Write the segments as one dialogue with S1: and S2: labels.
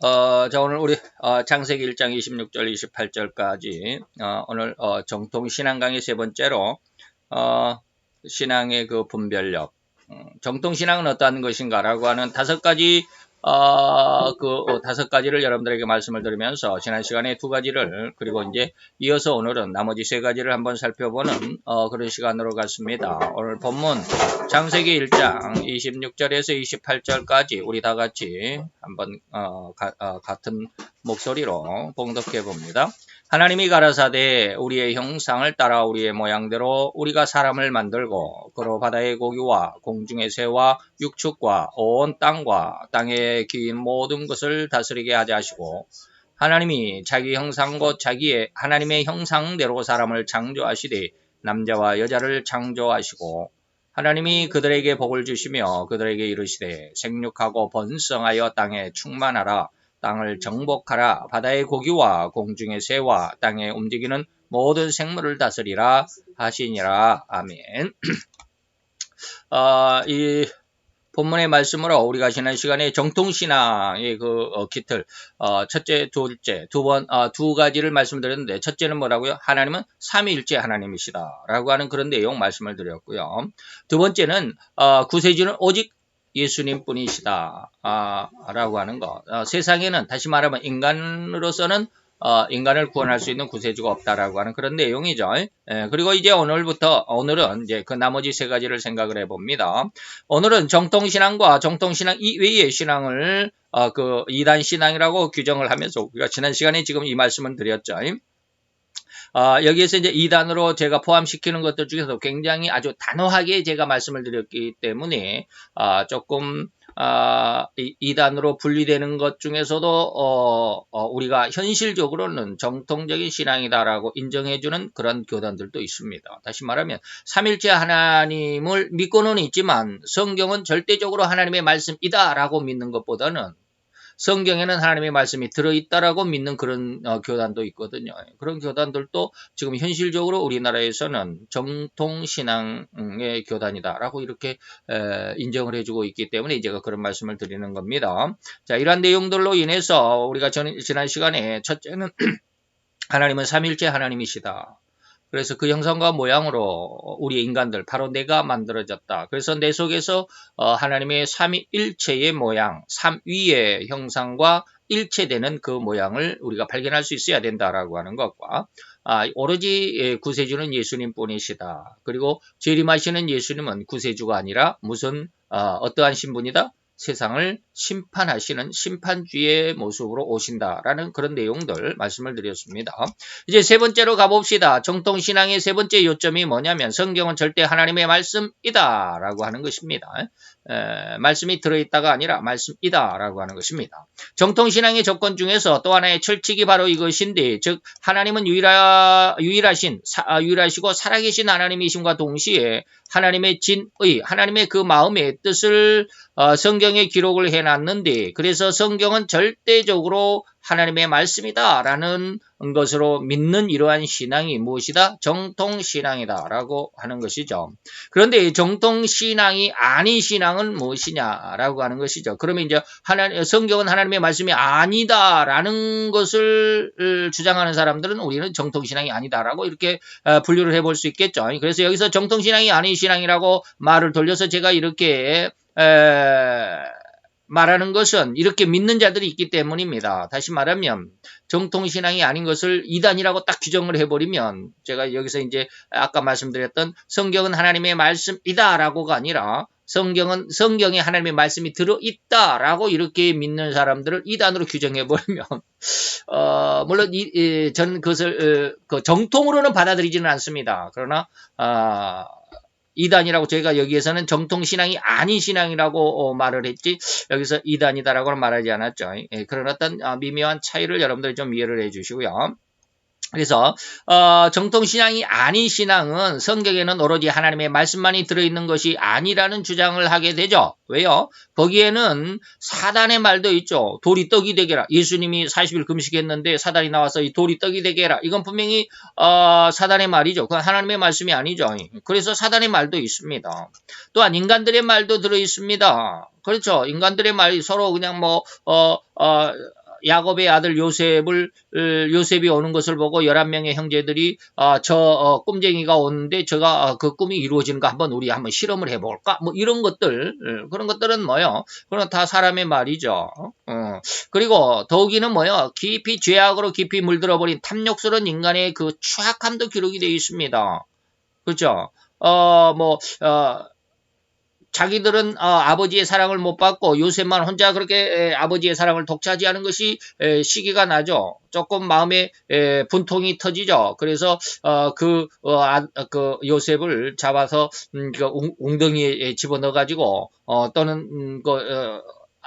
S1: 자, 오늘 우리 창세기 1장 26절 28절까지 오늘 정통신앙 강의 세 번째로 신앙의 그 분별력, 정통신앙은 어떠한 것인가라고 하는 다섯 가지 다섯 가지를 여러분들에게 말씀을 드리면서 지난 시간에 두 가지를 그리고 이제 이어서 오늘은 나머지 세 가지를 한번 살펴보는 그런 시간으로 갔습니다. 오늘 본문 창세기 1장 26절에서 28절까지 우리 다 같이 한번 같은 목소리로 봉독해 봅니다. 하나님이 가라사대 우리의 형상을 따라 우리의 모양대로 우리가 사람을 만들고 그로 바다의 고기와 공중의 새와 육축과 온 땅과 땅에 기인 모든 것을 다스리게 하자 하시고 하나님이 자기 형상 곧 자기의 하나님의 형상대로 사람을 창조하시되 남자와 여자를 창조하시고 하나님이 그들에게 복을 주시며 그들에게 이르시되 생육하고 번성하여 땅에 충만하라 땅을 정복하라 바다의 고기와 공중의 새와 땅에 움직이는 모든 생물을 다스리라 하시니라. 아멘. 이 본문의 말씀으로 우리가 지난 시간에 정통신앙의 기틀 첫째, 둘째, 두 가지를 말씀드렸는데 첫째는 뭐라고요? 하나님은 삼위일체 하나님이시다 라고 하는 그런 내용 말씀을 드렸고요. 두 번째는 구세주는 오직 예수님 뿐이시다 라고 하는 것. 세상에는 다시 말하면 인간으로서는 인간을 구원할 수 있는 구세주가 없다라고 하는 그런 내용이죠. 그리고 이제 오늘은 이제 그 나머지 세 가지를 생각을 해봅니다. 오늘은 정통신앙과 정통신앙 이외의 신앙을 그 이단 신앙이라고 규정을 하면서 우리가 지난 시간에 지금 이 말씀을 드렸죠. 여기에서 이제 2단으로 제가 포함시키는 것들 중에서 굉장히 아주 단호하게 제가 말씀을 드렸기 때문에 조금 2단으로 분리되는 것 중에서도 우리가 현실적으로는 정통적인 신앙이다라고 인정해주는 그런 교단들도 있습니다. 다시 말하면 삼일체 하나님을 믿고는 있지만 성경은 절대적으로 하나님의 말씀이다라고 믿는 것보다는 성경에는 하나님의 말씀이 들어있다라고 믿는 그런 교단도 있거든요. 그런 교단들도 지금 현실적으로 우리나라에서는 정통신앙의 교단이다라고 이렇게 인정을 해주고 있기 때문에 제가 그런 말씀을 드리는 겁니다. 자, 이러한 내용들로 인해서 우리가 지난 시간에 첫째는 하나님은 삼일체 하나님이시다. 그래서 그 형상과 모양으로 우리 인간들 바로 내가 만들어졌다. 그래서 내 속에서 하나님의 삼위일체의 모양, 삼위의 형상과 일체되는 그 모양을 우리가 발견할 수 있어야 된다라고 하는 것과 오로지 구세주는 예수님 뿐이시다. 그리고 재림하시는 예수님은 구세주가 아니라 무슨 어떠한 신분이다? 세상을 심판하시는 심판주의 모습으로 오신다라는 그런 내용들 말씀을 드렸습니다. 이제 세 번째로 가봅시다. 정통신앙의 세 번째 요점이 뭐냐면 성경은 절대 하나님의 말씀이다 라고 하는 것입니다. 말씀이 들어있다가 아니라 말씀이다 라고 하는 것입니다. 정통신앙의 조건 중에서 또 하나의 철칙이 바로 이것인데 즉 하나님은 유일하시고 살아계신 하나님이심과 동시에 하나님의 진의, 하나님의 그 마음의 뜻을 성경에 기록을 해놨는데 그래서 성경은 절대적으로 하나님의 말씀이다 라는 것으로 믿는 이러한 신앙이 무엇이다? 정통신앙이다 라고 하는 것이죠. 그런데 정통신앙이 아닌 신앙은 무엇이냐라고 하는 것이죠. 그러면 이제 성경은 하나님의 말씀이 아니다 라는 것을 주장하는 사람들은 우리는 정통신앙이 아니다 라고 이렇게 분류를 해볼 수 있겠죠. 그래서 여기서 정통신앙이 아닌 신앙이라고 말을 돌려서 제가 이렇게 말하는 것은 이렇게 믿는 자들이 있기 때문입니다. 다시 말하면 정통신앙이 아닌 것을 이단이라고 딱 규정을 해버리면 제가 여기서 이제 아까 말씀드렸던 성경은 하나님의 말씀이다라고가 아니라 성경에 하나님의 말씀이 들어있다라고 이렇게 믿는 사람들을 이단으로 규정해버리면 물론 저는 그것을 정통으로는 받아들이지는 않습니다. 그러나 이단이라고 저희가 여기에서는 정통신앙이 아닌 신앙이라고 말을 했지 여기서 이단이다라고는 말하지 않았죠. 그런 어떤 미묘한 차이를 여러분들이 좀 이해를 해 주시고요. 그래서 정통신앙이 아닌 신앙은 성경에는 오로지 하나님의 말씀만이 들어있는 것이 아니라는 주장을 하게 되죠. 왜요? 거기에는 사단의 말도 있죠. 돌이 떡이 되게 해라. 예수님이 40일 금식했는데 사단이 나와서 이 돌이 떡이 되게 해라. 이건 분명히 사단의 말이죠. 그건 하나님의 말씀이 아니죠. 그래서 사단의 말도 있습니다. 또한 인간들의 말도 들어있습니다. 그렇죠. 인간들의 말이 서로 그냥 야곱의 아들 요셉이 오는 것을 보고 11명의 형제들이 저 꿈쟁이가 오는데 저가 그 꿈이 이루어지는가 한번 실험을 해볼까? 뭐 이런 것들, 그런 것들은 뭐요? 그건 다 사람의 말이죠. 그리고 더욱이는 뭐요? 깊이 죄악으로 깊이 물들어버린 탐욕스러운 인간의 그 추악함도 기록이 되어 있습니다. 그렇죠? 자기들은 아버지의 사랑을 못 받고 요셉만 혼자 그렇게 아버지의 사랑을 독차지하는 것이 시기가 나죠. 조금 마음에 분통이 터지죠. 그래서 그 요셉을 잡아서 그 웅덩이에 집어넣어 가지고 또는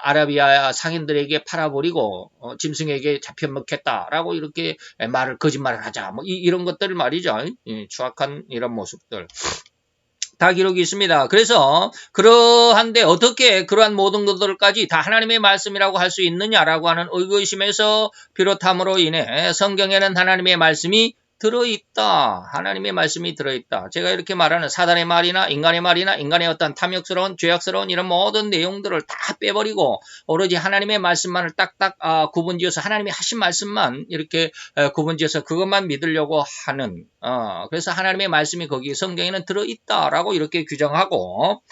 S1: 아라비아 상인들에게 팔아버리고 짐승에게 잡혀먹겠다라고 이렇게 거짓말을 하자. 뭐 이런 것들 말이죠. 추악한 이런 모습들. 다 기록이 있습니다. 그래서 그러한데 어떻게 그러한 모든 것들까지 다 하나님의 말씀이라고 할 수 있느냐라고 하는 의구심에서 비롯함으로 인해 성경에는 하나님의 말씀이 들어있다. 하나님의 말씀이 들어있다. 제가 이렇게 말하는 사단의 말이나 인간의 어떤 탐욕스러운 죄악스러운 이런 모든 내용들을 다 빼버리고 오로지 하나님의 말씀만을 딱딱 구분지어서 하나님이 하신 말씀만 이렇게 구분지어서 그것만 믿으려고 하는 그래서 하나님의 말씀이 거기 성경에는 들어있다라고 이렇게 규정하고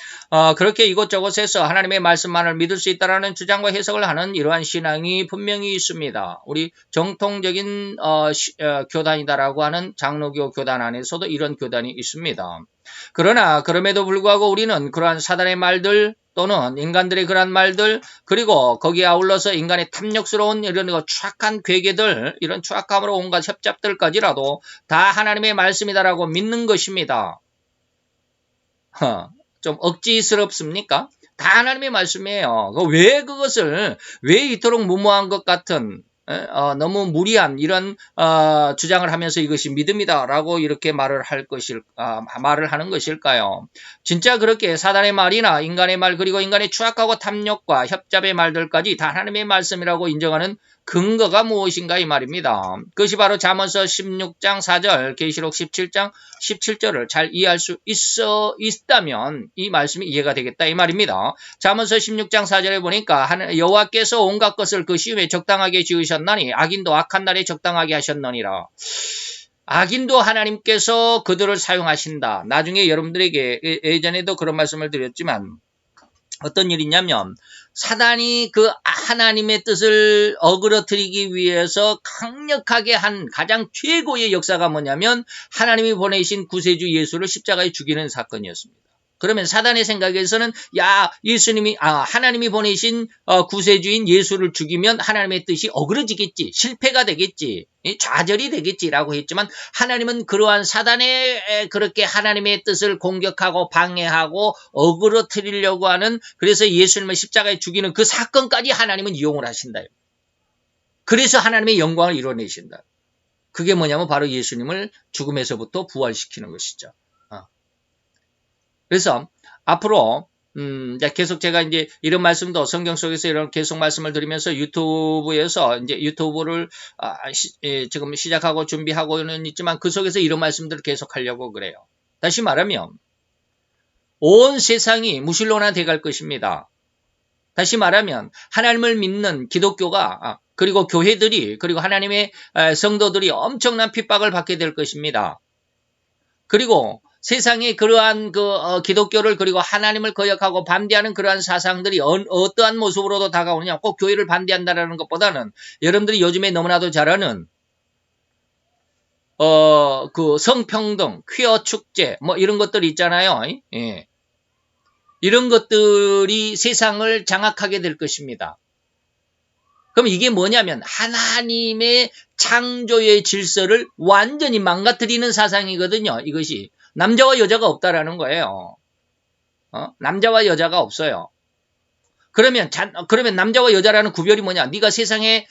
S1: 그렇게 이곳저곳에서 하나님의 말씀만을 믿을 수 있다라는 주장과 해석을 하는 이러한 신앙이 분명히 있습니다. 우리 정통적인 교단이다라고 하는 장로교 교단 안에서도 이런 교단이 있습니다. 그러나 그럼에도 불구하고 우리는 그러한 사단의 말들 또는 인간들의 그러한 말들 그리고 거기에 아울러서 인간의 탐욕스러운 이런 추악한 괴계들 이런 추악함으로 온갖 협잡들까지라도 다 하나님의 말씀이다라고 믿는 것입니다. 좀 억지스럽습니까? 다 하나님의 말씀이에요. 왜 이토록 무모한 것 같은 너무 무리한 이런 주장을 하면서 이것이 믿음이다라고 이렇게 말을 하는 것일까요? 진짜 그렇게 사단의 말이나 인간의 말 그리고 인간의 추악하고 탐욕과 협잡의 말들까지 다 하나님의 말씀이라고 인정하는 근거가 무엇인가 이 말입니다. 그것이 바로 잠언서 16장 4절, 계시록 17장 17절을 잘 이해할 수 있다면 이 말씀이 이해가 되겠다 이 말입니다. 잠언서 16장 4절에 보니까 여호와께서 온갖 것을 그 시음에 적당하게 지으셨나니 악인도 악한 날에 적당하게 하셨느니라. 악인도 하나님께서 그들을 사용하신다. 나중에 여러분들에게 예전에도 그런 말씀을 드렸지만 어떤 일이 있냐면 사단이 그 하나님의 뜻을 어그러뜨리기 위해서 강력하게 한 가장 최고의 역사가 뭐냐면 하나님이 보내신 구세주 예수를 십자가에 죽이는 사건이었습니다. 그러면 사단의 생각에서는 하나님이 보내신 구세주인 예수를 죽이면 하나님의 뜻이 어그러지겠지, 실패가 되겠지, 좌절이 되겠지라고 했지만 하나님은 그러한 사단의 그렇게 하나님의 뜻을 공격하고 방해하고 어그러뜨리려고 하는 그래서 예수님을 십자가에 죽이는 그 사건까지 하나님은 이용을 하신다. 그래서 하나님의 영광을 이뤄내신다. 그게 뭐냐면 바로 예수님을 죽음에서부터 부활시키는 것이죠. 그래서 앞으로 계속 제가 이제 이런 말씀도 성경 속에서 이런 계속 말씀을 드리면서 유튜브에서 이제 유튜브를 지금 시작하고 준비하고는 있지만 그 속에서 이런 말씀들을 계속 하려고 그래요. 다시 말하면 온 세상이 무신론화 돼갈 것입니다. 다시 말하면 하나님을 믿는 기독교가 그리고 교회들이 그리고 하나님의 성도들이 엄청난 핍박을 받게 될 것입니다. 그리고 세상에 그러한 기독교를 그리고 하나님을 거역하고 반대하는 그러한 사상들이 어떠한 모습으로도 다가오느냐. 꼭 교회를 반대한다는 것보다는 여러분들이 요즘에 너무나도 잘 아는 그 성평등, 퀴어 축제 뭐 이런 것들이 있잖아요. 예. 이런 것들이 세상을 장악하게 될 것입니다. 그럼 이게 뭐냐면 하나님의 창조의 질서를 완전히 망가뜨리는 사상이거든요. 이것이. 남자와 여자가 없다라는 거예요. 남자와 여자가 없어요. 그러면 남자와 여자라는 구별이 뭐냐? 네가 세상에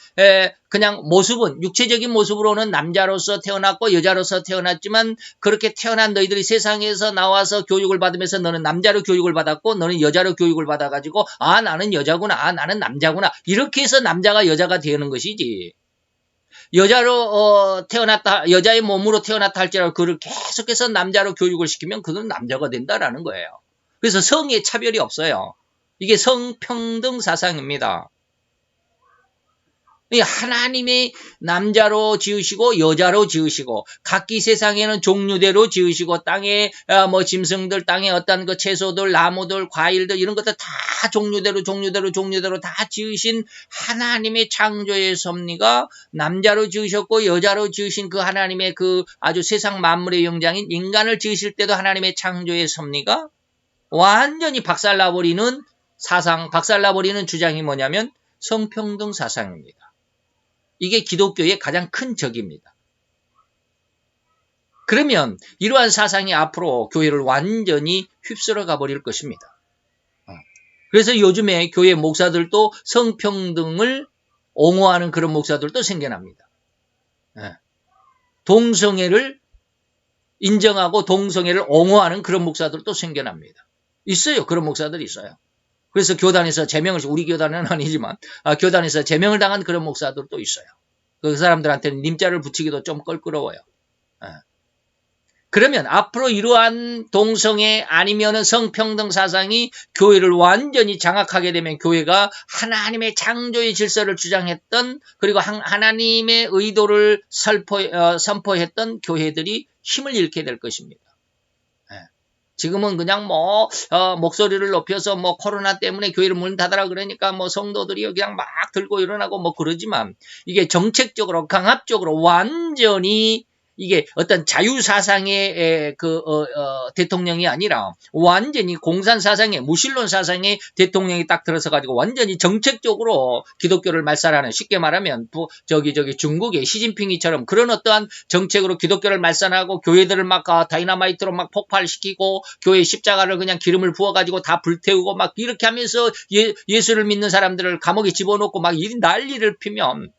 S1: 그냥 모습은 육체적인 모습으로는 남자로서 태어났고 여자로서 태어났지만 그렇게 태어난 너희들이 세상에서 나와서 교육을 받으면서 너는 남자로 교육을 받았고 너는 여자로 교육을 받아가지고 나는 여자구나, 나는 남자구나 이렇게 해서 남자가 여자가 되는 것이지. 여자로 태어났다, 여자의 몸으로 태어났다 할지라도 그를 계속해서 남자로 교육을 시키면 그는 남자가 된다라는 거예요. 그래서 성의 차별이 없어요. 이게 성평등 사상입니다. 이 하나님의 남자로 지으시고 여자로 지으시고 각기 세상에는 종류대로 지으시고 땅에 뭐 짐승들, 땅에 어떤 그 채소들, 나무들, 과일들 이런 것들 다 종류대로 다 지으신 하나님의 창조의 섭리가 남자로 지으셨고 여자로 지으신 그 하나님의 그 아주 세상 만물의 영장인 인간을 지으실 때도 하나님의 창조의 섭리가 완전히 박살나버리는 사상, 박살나버리는 주장이 뭐냐면 성평등 사상입니다. 이게 기독교의 가장 큰 적입니다. 그러면 이러한 사상이 앞으로 교회를 완전히 휩쓸어 가버릴 것입니다. 그래서 요즘에 교회 목사들도 성평등을 옹호하는 그런 목사들도 생겨납니다. 동성애를 인정하고 동성애를 옹호하는 그런 목사들도 생겨납니다. 있어요. 그런 목사들이 있어요. 그래서 교단에서 제명을, 우리 교단은 아니지만 교단에서 제명을 당한 그런 목사들도 있어요. 그 사람들한테는 님자를 붙이기도 좀 껄끄러워요. 그러면 앞으로 이러한 동성애 아니면은 성평등 사상이 교회를 완전히 장악하게 되면 교회가 하나님의 창조의 질서를 주장했던 그리고 하나님의 의도를 선포했던 교회들이 힘을 잃게 될 것입니다. 지금은 그냥 목소리를 높여서 코로나 때문에 교회를 문 닫아라 그러니까 성도들이 그냥 막 들고 일어나고 그러지만 이게 정책적으로 강압적으로 완전히 이게 어떤 자유사상의 대통령이 아니라 완전히 공산사상의 무신론 사상의 대통령이 딱 들어서 가지고 완전히 정책적으로 기독교를 말살하는, 쉽게 말하면 중국의 시진핑이처럼 그런 어떠한 정책으로 기독교를 말살하고 교회들을 막 다이너마이트로 막 폭발시키고 교회 십자가를 그냥 기름을 부어가지고 다 불태우고 막 이렇게 하면서 예수를 믿는 사람들을 감옥에 집어넣고 막 난리를 피면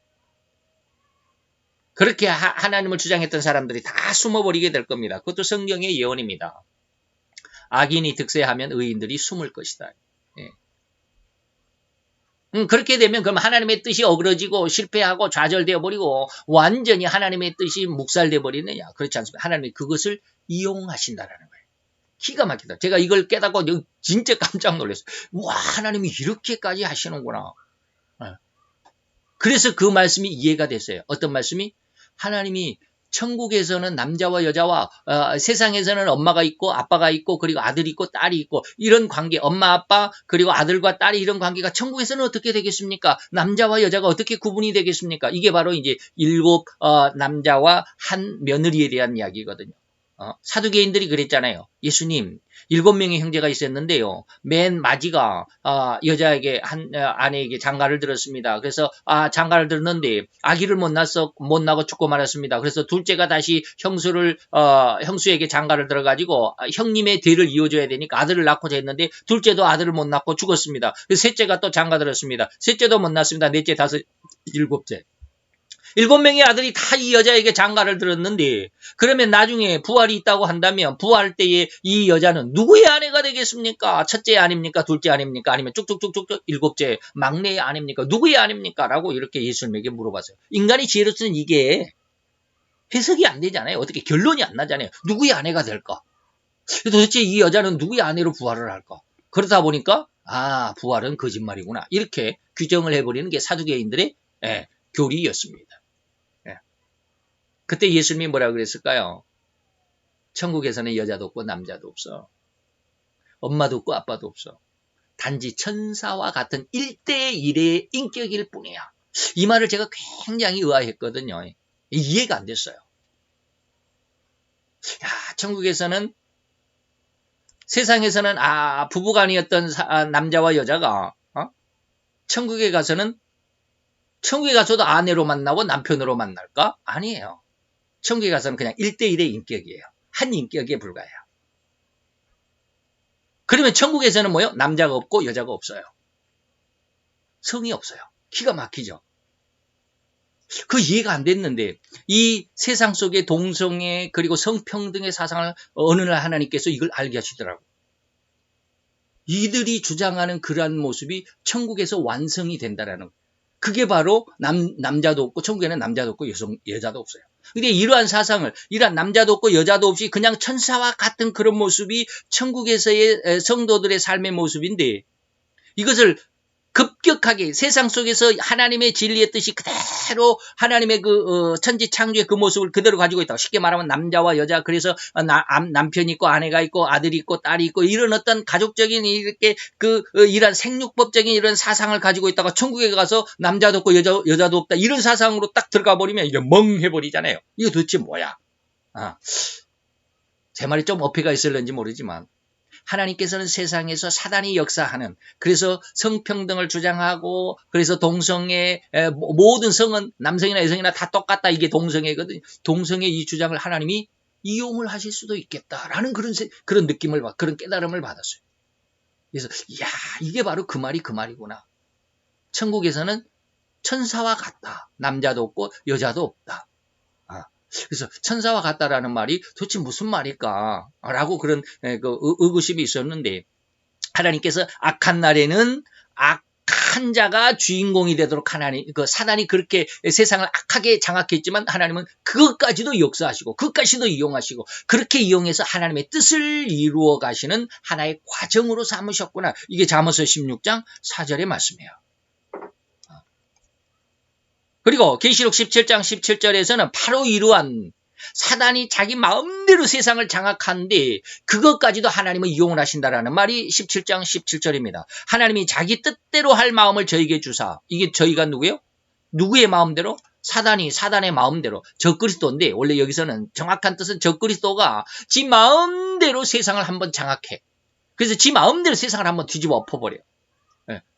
S1: 그렇게 하나님을 주장했던 사람들이 다 숨어버리게 될 겁니다. 그것도 성경의 예언입니다. 악인이 득세하면 의인들이 숨을 것이다. 그렇게 되면 그럼 하나님의 뜻이 어그러지고 실패하고 좌절되어 버리고 완전히 하나님의 뜻이 묵살되어 버리느냐? 그렇지 않습니다. 하나님이 그것을 이용하신다라는 거예요. 기가 막히다. 제가 이걸 깨닫고 진짜 깜짝 놀랐어요. 와, 하나님이 이렇게까지 하시는구나. 그래서 그 말씀이 이해가 됐어요. 어떤 말씀이? 하나님이 천국에서는 남자와 여자와 세상에서는 엄마가 있고 아빠가 있고 그리고 아들이 있고 딸이 있고 이런 관계, 엄마 아빠 그리고 아들과 딸이 이런 관계가 천국에서는 어떻게 되겠습니까? 남자와 여자가 어떻게 구분이 되겠습니까? 이게 바로 이제 7 남자와 한 며느리에 대한 이야기거든요. 사두개인들이 그랬잖아요. 예수님, 7명의 형제가 있었는데요. 맨 마지가 여자에게 아내에게 장가를 들었습니다. 그래서 장가를 들었는데 아기를 못 나고 죽고 말았습니다. 그래서 둘째가 다시 형수에게 장가를 들어가지고 형님의 대를 이어줘야 되니까 아들을 낳고자 했는데 둘째도 아들을 못 낳고 죽었습니다. 셋째가 또 장가 들었습니다. 셋째도 못 낳습니다. 넷째, 다섯, 일곱째. 7명의 아들이 다 이 여자에게 장가를 들었는데 그러면 나중에 부활이 있다고 한다면 부활 때에 이 여자는 누구의 아내가 되겠습니까? 첫째 아닙니까? 둘째 아닙니까? 아니면 쭉쭉쭉쭉 7째 막내 아닙니까? 누구의 아닙니까? 라고 이렇게 예수님에게 물어봤어요. 인간의 지혜로서는 이게 해석이 안 되잖아요. 어떻게 결론이 안 나잖아요. 누구의 아내가 될까? 도대체 이 여자는 누구의 아내로 부활을 할까? 그러다 보니까 부활은 거짓말이구나. 이렇게 규정을 해버리는 게 사두개인들의 교리였습니다. 그때 예수님이 뭐라고 그랬을까요? 천국에서는 여자도 없고 남자도 없어. 엄마도 없고 아빠도 없어. 단지 천사와 같은 1대1의 인격일 뿐이야. 이 말을 제가 굉장히 의아했거든요. 이해가 안 됐어요. 천국에서는 세상에서는 부부간이었던 남자와 여자가 천국에 가서도 아내로 만나고 남편으로 만날까? 아니에요. 천국에 가서는 그냥 1대1의 인격이에요. 한 인격에 불과해요. 그러면 천국에서는 뭐요? 남자가 없고 여자가 없어요. 성이 없어요. 기가 막히죠. 그 이해가 안 됐는데 이 세상 속의 동성애 그리고 성평등의 사상을 어느 날 하나님께서 이걸 알게 하시더라고요. 이들이 주장하는 그러한 모습이 천국에서 완성이 된다라는 거예요. 그게 바로 남자도 없고 천국에는 남자도 없고 여자도 없어요. 근데 이러한 사상을 이러한 남자도 없고 여자도 없이 그냥 천사와 같은 그런 모습이 천국에서의 성도들의 삶의 모습인데 이것을 급격하게 세상 속에서 하나님의 진리의 뜻이 그대로 하나님의 천지 창조의 그 모습을 그대로 가지고 있다. 쉽게 말하면 남자와 여자, 그래서 남편이 있고 아내가 있고 아들이 있고 딸이 있고 이런 어떤 가족적인 이렇게 이런 생육법적인 이런 사상을 가지고 있다가 천국에 가서 남자도 없고 여자도 없다. 이런 사상으로 딱 들어가 버리면 이게 멍해버리잖아요. 이거 도대체 뭐야? 제 말이 좀 어폐가 있을는지 모르지만 하나님께서는 세상에서 사단이 역사하는, 그래서 성평등을 주장하고, 그래서 동성애, 모든 성은 남성이나 여성이나 다 똑같다, 이게 동성애거든요. 동성애 이 주장을 하나님이 이용을 하실 수도 있겠다라는 그런 느낌을 그런 깨달음을 받았어요. 그래서 이야, 이게 바로 그 말이구나. 천국에서는 천사와 같다. 남자도 없고 여자도 없다. 그래서 천사와 같다라는 말이 도대체 무슨 말일까? 라고 그런 의구심이 있었는데, 하나님께서 악한 날에는 악한 자가 주인공이 되도록 사단이 그렇게 세상을 악하게 장악했지만 하나님은 그것까지도 역사하시고 그것까지도 이용하시고 그렇게 이용해서 하나님의 뜻을 이루어 가시는 하나의 과정으로 삼으셨구나. 이게 잠언서 16장 4절의 말씀이에요. 그리고 계시록 17장 17절에서는 바로 이러한 사단이 자기 마음대로 세상을 장악하는데 그것까지도 하나님은 이용을 하신다라는 말이 17장 17절입니다. 하나님이 자기 뜻대로 할 마음을 저에게 주사. 이게 저희가 누구예요? 누구의 마음대로? 사단의 마음대로. 적그리스도인데 원래 여기서는 정확한 뜻은 적그리스도가 지 마음대로 세상을 한번 장악해. 그래서 지 마음대로 세상을 한번 뒤집어 엎어버려요.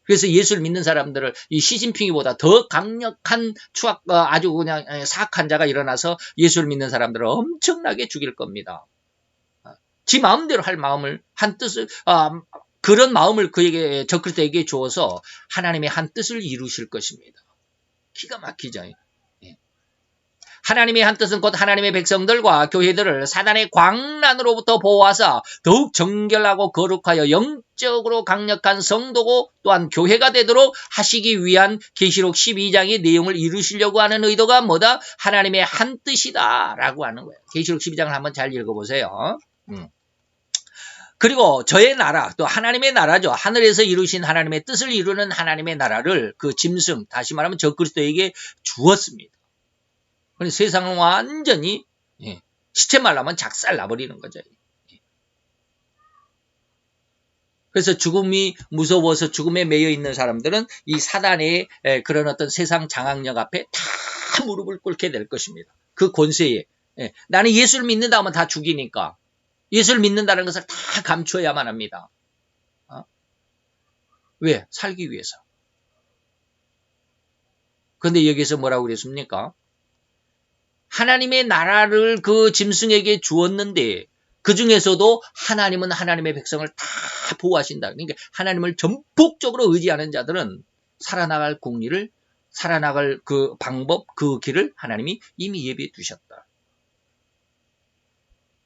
S1: 그래서 예수를 믿는 사람들을 이 시진핑이보다 더 강력한 아주 그냥 사악한 자가 일어나서 예수를 믿는 사람들을 엄청나게 죽일 겁니다. 지 마음대로 할 마음을, 한 뜻을, 그런 마음을 적그리스도에게 주어서 하나님의 한 뜻을 이루실 것입니다. 기가 막히죠. 하나님의 한 뜻은 곧 하나님의 백성들과 교회들을 사단의 광란으로부터 보호하사 더욱 정결하고 거룩하여 영적으로 강력한 성도고 또한 교회가 되도록 하시기 위한 계시록 12장의 내용을 이루시려고 하는 의도가 뭐다? 하나님의 한 뜻이다 라고 하는 거예요. 계시록 12장을 한번 잘 읽어보세요. 그리고 저의 나라, 또 하나님의 나라죠. 하늘에서 이루신 하나님의 뜻을 이루는 하나님의 나라를 그 짐승, 다시 말하면 적그리스도에게 주었습니다. 세상은 완전히 시체 말라면 작살 나버리는 거죠. 그래서 죽음이 무서워서 죽음에 매여 있는 사람들은 이 사단의 그런 어떤 세상 장악력 앞에 다 무릎을 꿇게 될 것입니다. 그 권세에. 나는 예수를 믿는다 하면 다 죽이니까 예수를 믿는다는 것을 다 감추어야만 합니다. 왜? 살기 위해서. 그런데 여기서 뭐라고 그랬습니까? 하나님의 나라를 그 짐승에게 주었는데 그 중에서도 하나님은 하나님의 백성을 다 보호하신다. 그러니까 하나님을 전폭적으로 의지하는 자들은 살아나갈 공리를, 살아나갈 그 방법, 그 길을 하나님이 이미 예비해 두셨다.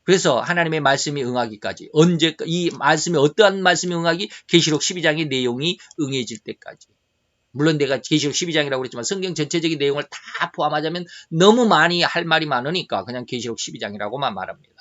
S1: 그래서 하나님의 말씀이 응하기까지, 이 말씀이 어떠한 말씀이 응하기? 계시록 12장의 내용이 응해질 때까지. 물론 내가 계시록 12장이라고 그랬지만 성경 전체적인 내용을 다 포함하자면 너무 많이 할 말이 많으니까 그냥 계시록 12장이라고만 말합니다.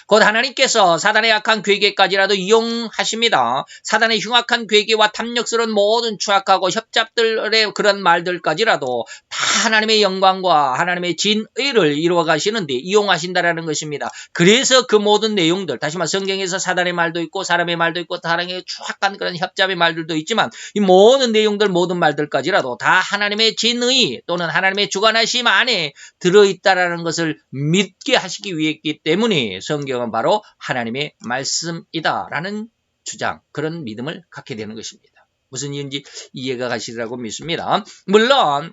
S1: 곧 하나님께서 사단의 악한 괴계까지라도 이용하십니다. 사단의 흉악한 괴계와 탐욕스러운 모든 추악하고 협잡들의 그런 말들까지라도 다 하나님의 영광과 하나님의 진의를 이루어 가시는데 이용하신다라는 것입니다. 그래서 그 모든 내용들, 다시 말해 성경에서 사단의 말도 있고 사람의 말도 있고 사람의 추악한 그런 협잡의 말들도 있지만 이 모든 내용들, 모든 말들까지라도 다 하나님의 진의 또는 하나님의 주관하심 안에 들어있다라는 것을 믿게 하시기 위했기 때문에 성경은 바로 하나님의 말씀이다라는 주장, 그런 믿음을 갖게 되는 것입니다. 무슨 이유인지 이해가 가시리라고 믿습니다. 물론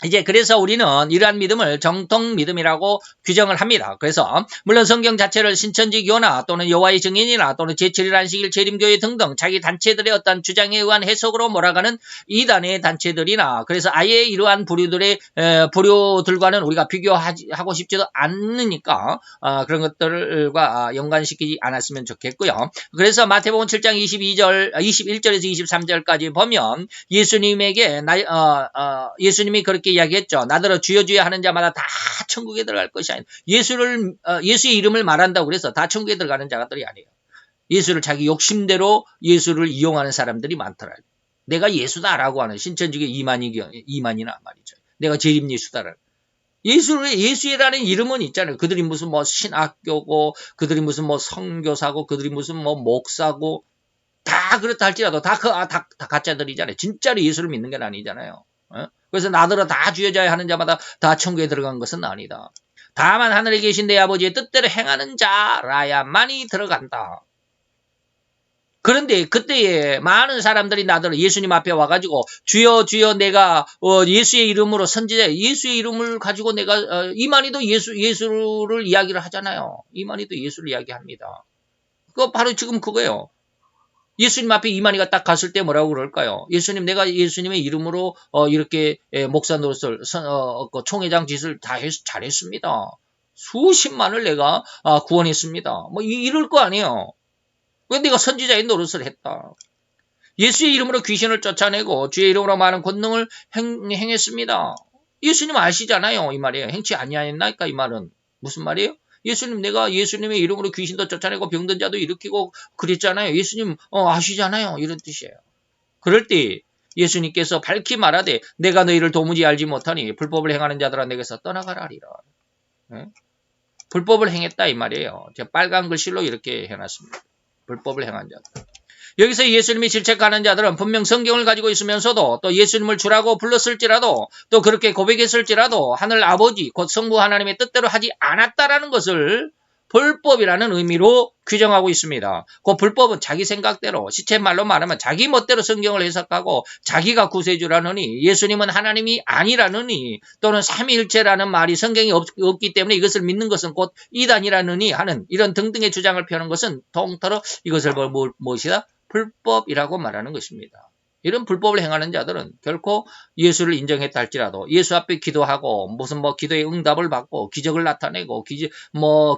S1: 이제 그래서 우리는 이러한 믿음을 정통 믿음이라고 규정을 합니다. 그래서 물론 성경 자체를 신천지교나 또는 여호와의 증인이나 또는 제7일 안식일 재림교회 등등 자기 단체들의 어떤 주장에 의한 해석으로 몰아가는 이단의 단체들이나 그래서 아예 이러한 부류들과는 우리가 비교하고 싶지도 않으니까 그런 것들과 연관시키지 않았으면 좋겠고요. 그래서 마태복음 7장 21절에서 23절까지 보면 예수님에게 예수님이 그렇게 이야기했죠. 나더러 주여 주여 하는 자마다 다 천국에 들어갈 것이 아니다. 예수의 이름을 말한다고 그래서 다 천국에 들어가는 자들이 아니에요. 예수를 자기 욕심대로 예수를 이용하는 사람들이 많더라고요. 내가 예수다라고 하는 신천지계 이만이나 말이죠. 내가 재림 예수다라는. 예수라는 이름은 있잖아요. 그들이 무슨 뭐 신학교고, 그들이 무슨 뭐 선교사고, 그들이 무슨 뭐 목사고, 다 그렇다 할지라도 다 가짜들이잖아요. 진짜로 예수를 믿는 게 아니잖아요. 그래서 나더러 다 주여자야 하는 자마다 다 천국에 들어간 것은 아니다. 다만 하늘에 계신 내 아버지의 뜻대로 행하는 자라야만이 들어간다. 그런데 그때에 많은 사람들이 나더러 예수님 앞에 와가지고 주여 주여 내가 예수의 이름으로 선지자 예수의 이름을 가지고 내가 이만희도 예수를 이야기를 하잖아요. 이만희도 예수를 이야기합니다. 그거 바로 지금 그거예요. 예수님 앞에 이만희가 딱 갔을 때 뭐라고 그럴까요? 예수님 내가 예수님의 이름으로 이렇게 목사 노릇을 총회장 짓을 다 잘했습니다. 수십만을 내가 구원했습니다. 뭐 이럴 거 아니에요. 왜 내가 선지자의 노릇을 했다. 예수의 이름으로 귀신을 쫓아내고 주의 이름으로 많은 권능을 행했습니다. 예수님 아시잖아요. 이 말이에요. 행치 아니하였나이까 이 말은. 무슨 말이에요? 예수님 내가 예수님의 이름으로 귀신도 쫓아내고 병든 자도 일으키고 그랬잖아요. 예수님 아시잖아요. 이런 뜻이에요. 그럴 때 예수님께서 밝히 말하되 내가 너희를 도무지 알지 못하니 불법을 행하는 자들아 내게서 떠나가라 하리라. 네? 불법을 행했다 이 말이에요. 제가 빨간 글씨로 이렇게 해놨습니다. 불법을 행한 자들. 여기서 예수님이 질책하는 자들은 분명 성경을 가지고 있으면서도 또 예수님을 주라고 불렀을지라도 또 그렇게 고백했을지라도 하늘 아버지 곧 성부 하나님의 뜻대로 하지 않았다라는 것을 불법이라는 의미로 규정하고 있습니다. 그 불법은 자기 생각대로 시쳇말로 말하면 자기 멋대로 성경을 해석하고 자기가 구세주라느니 예수님은 하나님이 아니라느니 또는 삼위일체라는 말이 성경에 없기 때문에 이것을 믿는 것은 곧 이단이라느니 하는 이런 등등의 주장을 펴는 것은 통틀어 이것을 무엇이다? 불법이라고 말하는 것입니다. 이런 불법을 행하는 자들은 결코 예수를 인정했다 할지라도 예수 앞에 기도하고 무슨 뭐 기도의 응답을 받고 기적을 나타내고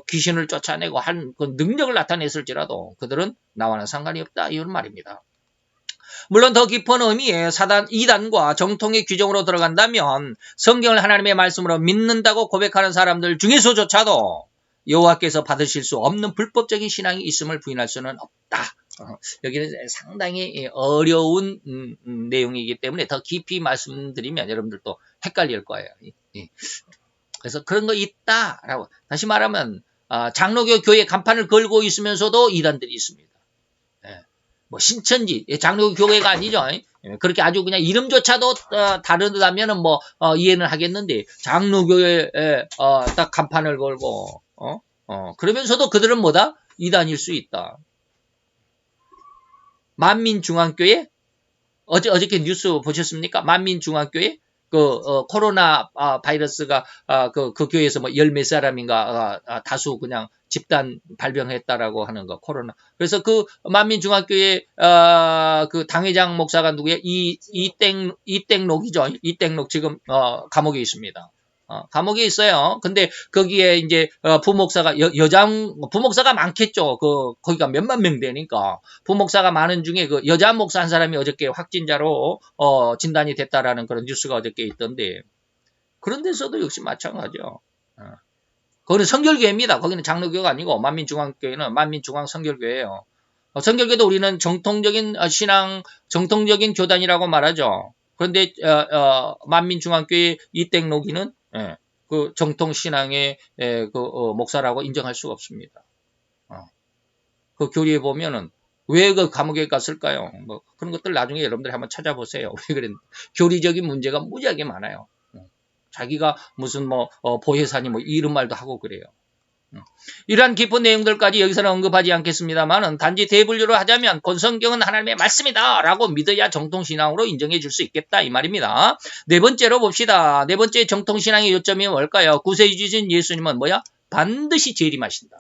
S1: 귀신을 쫓아내고 한 그 능력을 나타냈을지라도 그들은 나와는 상관이 없다 이런 말입니다. 물론 더 깊은 의미의 이단과 정통의 규정으로 들어간다면 성경을 하나님의 말씀으로 믿는다고 고백하는 사람들 중에서조차도 여호와께서 받으실 수 없는 불법적인 신앙이 있음을 부인할 수는 없다. 여기는 상당히 어려운 내용이기 때문에 더 깊이 말씀드리면 여러분들도 헷갈릴 거예요. 그래서 그런 거 있다라고. 다시 말하면 장로교 교회 간판을 걸고 있으면서도 이단들이 있습니다. 뭐 신천지 장로교 교회가 아니죠. 그렇게 아주 그냥 이름조차도 다르다면은 뭐 이해는 하겠는데 장로교회에 딱 간판을 걸고 그러면서도 그들은 뭐다? 이단일 수 있다. 만민중앙교회 어저께 뉴스 보셨습니까? 만민중앙교회 코로나 바이러스가 그 교회에서 뭐 열 몇 사람인가 다수 그냥 집단 발병했다라고 하는 거 코로나. 그래서 그 만민중앙교회 그 당회장 목사가 누구예요? 이땡록이죠. 이땡록 지금 감옥에 있습니다. 감옥에 있어요. 근데 거기에 이제 부목사가 부목사가 많겠죠. 거기가 몇만 명 되니까 부목사가 많은 중에 그 여자 목사 한 사람이 어저께 확진자로 진단이 됐다라는 그런 뉴스가 어저께 있던데 그런 데서도 역시 마찬가지죠. 거기는 성결교회입니다. 거기는 장로교가 아니고 만민중앙교회는 만민중앙성결교회예요. 성결교도 우리는 정통적인 신앙, 정통적인 교단이라고 말하죠. 그런데 만민중앙교회 이땡록이는 그 정통신앙의 목사라고 인정할 수가 없습니다. 그 교리에 보면은 왜 그 감옥에 갔을까요? 뭐 그런 것들 나중에 여러분들이 한번 찾아보세요. 왜 그랬는지. 교리적인 문제가 무지하게 많아요. 자기가 무슨 보혜사니 이런 말도 하고 그래요. 이러한 깊은 내용들까지 여기서는 언급하지 않겠습니다만은 단지 대분류로 하자면 본성경은 하나님의 말씀이다 라고 믿어야 정통신앙으로 인정해 줄 수 있겠다 이 말입니다. 네 번째로 봅시다. 네 번째 정통신앙의 요점이 뭘까요? 구세주신 예수님은 뭐야? 반드시 재림하신다.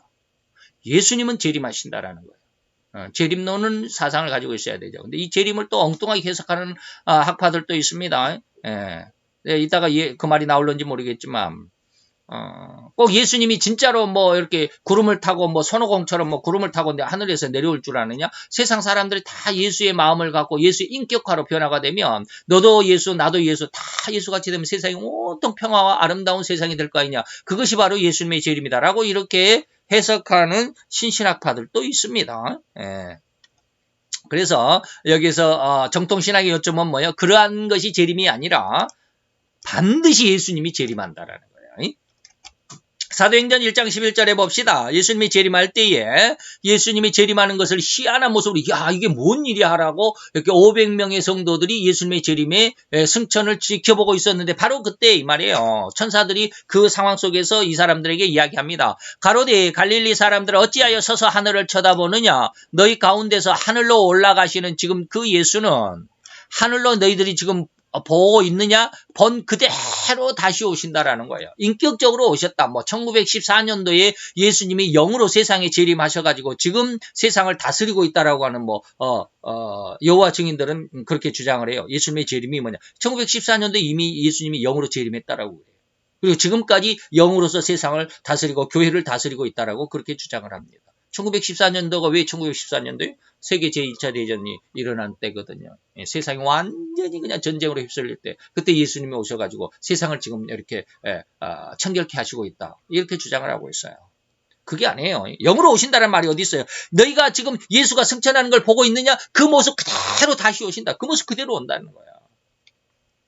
S1: 예수님은 재림하신다라는 거예요. 재림론은 사상을 가지고 있어야 되죠. 근데 이 재림을 또 엉뚱하게 해석하는 학파들도 있습니다. 이따가 그 말이 나올런지 모르겠지만 꼭 예수님이 진짜로 이렇게 구름을 타고 손오공처럼 구름을 타고 하늘에서 내려올 줄 아느냐? 세상 사람들이 다 예수의 마음을 갖고 예수의 인격화로 변화가 되면 너도 예수, 나도 예수, 다 예수같이 되면 세상이 온통 평화와 아름다운 세상이 될 거 아니냐? 그것이 바로 예수님의 재림이다라고 이렇게 해석하는 신신학파들도 있습니다. 그래서 여기서 정통신학의 요점은 뭐예요? 그러한 것이 재림이 아니라 반드시 예수님이 재림한다라는 거예요. 사도행전 1장 11절에 봅시다. 예수님이 재림할 때에 예수님이 재림하는 것을 희한한 모습으로 야 이게 뭔 일이야 하라고 이렇게 500명의 성도들이 예수님의 재림의 승천을 지켜보고 있었는데 바로 그때 이 말이에요. 천사들이 그 상황 속에서 이 사람들에게 이야기합니다. 가로되 갈릴리 사람들아 어찌하여 서서 하늘을 쳐다보느냐. 너희 가운데서 하늘로 올라가시는 지금 그 예수는 하늘로 너희들이 지금 보고 있느냐? 본 그대로 다시 오신다라는 거예요. 인격적으로 오셨다. 1914년도에 예수님이 영으로 세상에 재림하셔가지고 지금 세상을 다스리고 있다라고 하는 여호와 증인들은 그렇게 주장을 해요. 예수님의 재림이 뭐냐? 1914년도에 이미 예수님이 영으로 재림했다라고 그래요. 그리고 지금까지 영으로서 세상을 다스리고 교회를 다스리고 있다라고 그렇게 주장을 합니다. 1914년도가 왜 1914년도에 세계 제2차 대전이 일어난 때거든요. 세상이 완전히 그냥 전쟁으로 휩쓸릴 때 그때 예수님이 오셔가지고 세상을 지금 이렇게 청결케 하시고 있다. 이렇게 주장을 하고 있어요. 그게 아니에요. 영으로 오신다는 말이 어디 있어요? 너희가 지금 예수가 승천하는 걸 보고 있느냐? 그 모습 그대로 다시 오신다. 그 모습 그대로 온다는 거야.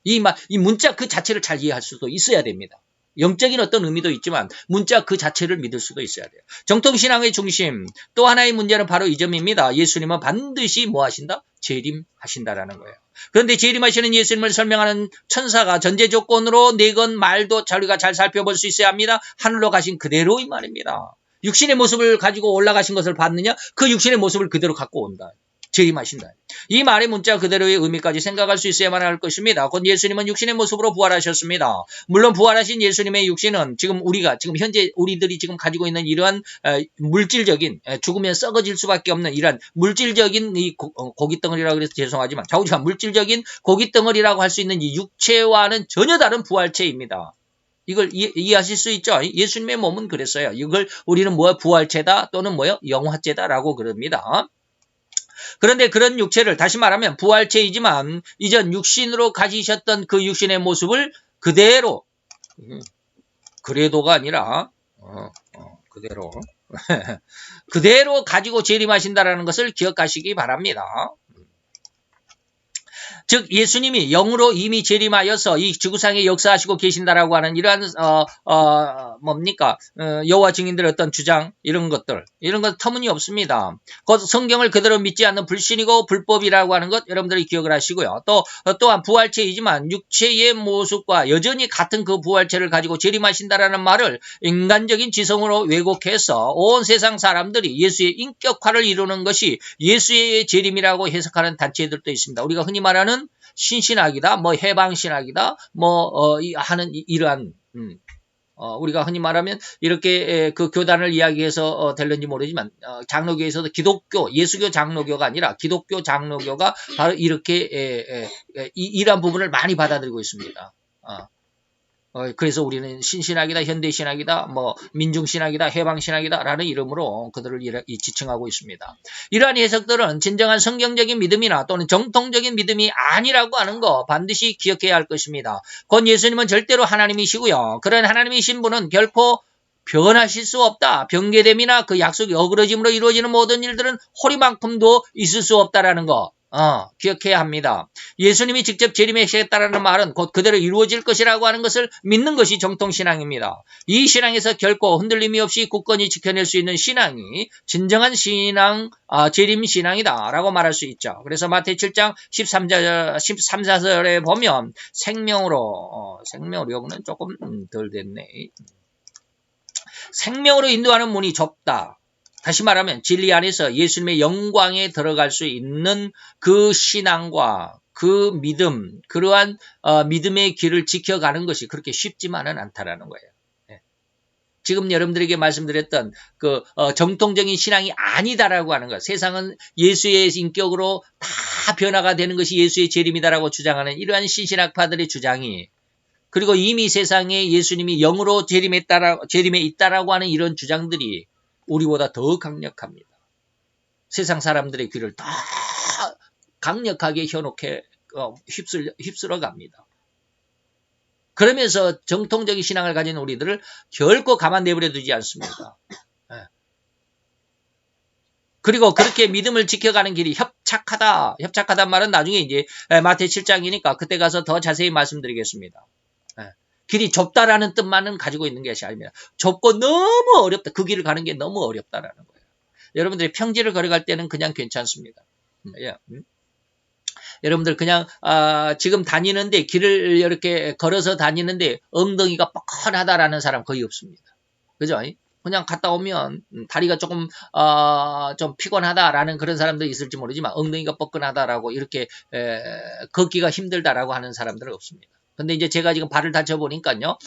S1: 이 문자 그 자체를 잘 이해할 수도 있어야 됩니다. 영적인 어떤 의미도 있지만 문자 그 자체를 믿을 수도 있어야 돼요. 정통신앙의 중심 또 하나의 문제는 바로 이 점입니다. 예수님은 반드시 뭐 하신다? 재림하신다라는 거예요. 그런데 재림하시는 예수님을 설명하는 천사가 전제 조건으로 내건 말도 우리가 잘 살펴볼 수 있어야 합니다. 하늘로 가신 그대로 이 말입니다. 육신의 모습을 가지고 올라가신 것을 봤느냐? 그 육신의 모습을 그대로 갖고 온다. 재림하신다. 이 말의 문자 그대로의 의미까지 생각할 수 있어야만 할 것입니다. 곧 예수님은 육신의 모습으로 부활하셨습니다. 물론 부활하신 예수님의 육신은 지금 현재 우리들이 지금 가지고 있는 이러한 물질적인 죽으면 썩어질 수밖에 없는 이러한 물질적인 이 고깃덩어리라고 그래서 죄송하지만 좌우지간 물질적인 고깃덩어리라고 할 수 있는 이 육체와는 전혀 다른 부활체입니다. 이걸 이해하실 수 있죠? 예수님의 몸은 그랬어요. 이걸 우리는 부활체다 또는 영화체다라고 그럽니다. 그런데 그런 육체를 다시 말하면 부활체이지만 이전 육신으로 가지셨던 그 육신의 모습을 그대로 그래도가 아니라 그대로 그대로 가지고 재림하신다라는 것을 기억하시기 바랍니다. 즉 예수님이 영으로 이미 재림하여서 이 지구상에 역사하시고 계신다라고 하는 이러한 여호와 증인들의 어떤 주장 이런 건 터무니없습니다. 곧 성경을 그대로 믿지 않는 불신이고 불법이라고 하는 것 여러분들이 기억을 하시고요. 또한 부활체이지만 육체의 모습과 여전히 같은 그 부활체를 가지고 재림하신다라는 말을 인간적인 지성으로 왜곡해서 온 세상 사람들이 예수의 인격화를 이루는 것이 예수의 재림이라고 해석하는 단체들도 있습니다. 우리가 흔히 말하는 신신학이다, 해방신학이다, 하는 이러한, 우리가 흔히 말하면 이렇게 그 교단을 이야기해서 될는지 모르지만, 장로교에서도 예수교 장로교가 아니라 기독교 장로교가 바로 이렇게, 이러한 부분을 많이 받아들이고 있습니다. 그래서 우리는 신신학이다, 현대신학이다, 민중신학이다, 해방신학이다 라는 이름으로 그들을 지칭하고 있습니다. 이러한 해석들은 진정한 성경적인 믿음이나 또는 정통적인 믿음이 아니라고 하는 거 반드시 기억해야 할 것입니다. 곧 예수님은 절대로 하나님이시고요. 그런 하나님이신 분은 결코 변하실 수 없다. 변개됨이나 그 약속이 어그러짐으로 이루어지는 모든 일들은 호리만큼도 있을 수 없다라는 거. 기억해야 합니다. 예수님이 직접 재림하시겠다라는 말은 곧 그대로 이루어질 것이라고 하는 것을 믿는 것이 정통신앙입니다. 이 신앙에서 결코 흔들림이 없이 굳건히 지켜낼 수 있는 신앙이 진정한 신앙, 재림신앙이다 라고 말할 수 있죠. 그래서 마태 7장 13, 14절에 보면 생명으로 여기는 조금 덜 됐네. 생명으로 인도하는 문이 좁다. 다시 말하면 진리 안에서 예수님의 영광에 들어갈 수 있는 그 신앙과 그 믿음, 그러한 믿음의 길을 지켜가는 것이 그렇게 쉽지만은 않다라는 거예요. 지금 여러분들에게 말씀드렸던 그 정통적인 신앙이 아니다라고 하는 것, 세상은 예수의 인격으로 다 변화가 되는 것이 예수의 재림이다라고 주장하는 이러한 신신학파들의 주장이, 그리고 이미 세상에 예수님이 영으로 재림에 있다라고 하는 이런 주장들이 우리보다 더 강력합니다. 세상 사람들의 귀를 다 강력하게 현혹해 휩쓸어 갑니다. 그러면서 정통적인 신앙을 가진 우리들을 결코 가만 내버려 두지 않습니다. 그리고 그렇게 믿음을 지켜가는 길이 협착하다. 협착하단 말은 나중에 이제 마태 7장이니까 그때 가서 더 자세히 말씀드리겠습니다. 길이 좁다라는 뜻만은 가지고 있는 것이 아닙니다. 좁고 너무 어렵다. 그 길을 가는 게 너무 어렵다라는 거예요. 여러분들이 평지를 걸어갈 때는 그냥 괜찮습니다. 여러분들 그냥 지금 다니는데 길을 이렇게 걸어서 다니는데 엉덩이가 뻐근하다라는 사람 거의 없습니다. 그죠? 그냥 갔다 오면 다리가 조금 좀 피곤하다라는 그런 사람도 있을지 모르지만 엉덩이가 뻐근하다라고 이렇게 걷기가 힘들다라고 하는 사람들은 없습니다. 근데 이제 제가 지금 발을 다쳐보니까요,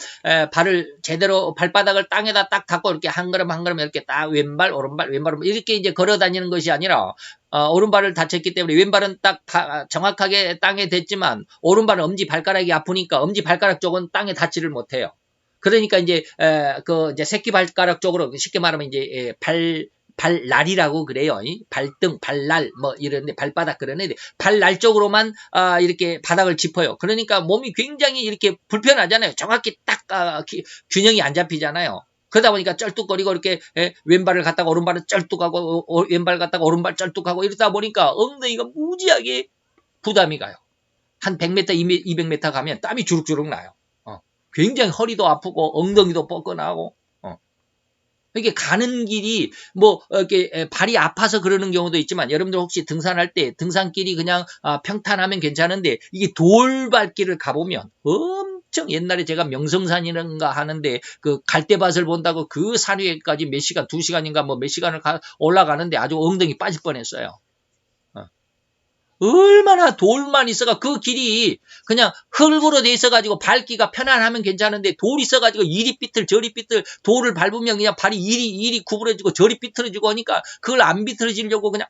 S1: 발을 제대로 발바닥을 땅에다 딱 닿고 이렇게 한 걸음 한 걸음 이렇게 딱 왼발, 오른발, 왼발, 오른발 이렇게 이제 걸어 다니는 것이 아니라, 오른발을 다쳤기 때문에 왼발은 딱 정확하게 땅에 댔지만, 오른발은 엄지 발가락이 아프니까 엄지 발가락 쪽은 땅에 닿지를 못해요. 그러니까 이제, 이제 새끼 발가락 쪽으로 쉽게 말하면 이제 발날이라고 그래요. 발등, 발날, 뭐 이런데 발바닥 그러는데 발날 쪽으로만 이렇게 바닥을 짚어요. 그러니까 몸이 굉장히 이렇게 불편하잖아요. 정확히 딱 균형이 안 잡히잖아요. 그러다 보니까 쩔뚝거리고 이렇게 왼발을 갖다가 오른발을 쩔뚝하고 왼발 갖다가 오른발 쩔뚝하고 이러다 보니까 엉덩이가 무지하게 부담이 가요. 한 100m, 200m 가면 땀이 주룩주룩 나요. 굉장히 허리도 아프고 엉덩이도 뻐근하고 이게 가는 길이 뭐 이렇게 발이 아파서 그러는 경우도 있지만 여러분들 혹시 등산할 때 등산길이 그냥 평탄하면 괜찮은데 이게 돌발길을 가보면 엄청 옛날에 제가 명성산이란가 하는데 그 갈대밭을 본다고 그 산 위에까지 몇 시간 2시간인가 뭐 몇 시간을 올라가는데 아주 엉덩이 빠질 뻔했어요. 얼마나 돌만 있어가 그 길이 그냥 흙으로 돼 있어가지고 밟기가 편안하면 괜찮은데 돌이 있어가지고 이리 삐뚤 저리 삐뚤 돌을 밟으면 그냥 발이 이리 구부러지고 저리 삐뚤어지고 하니까 그걸 안 비틀어지려고 그냥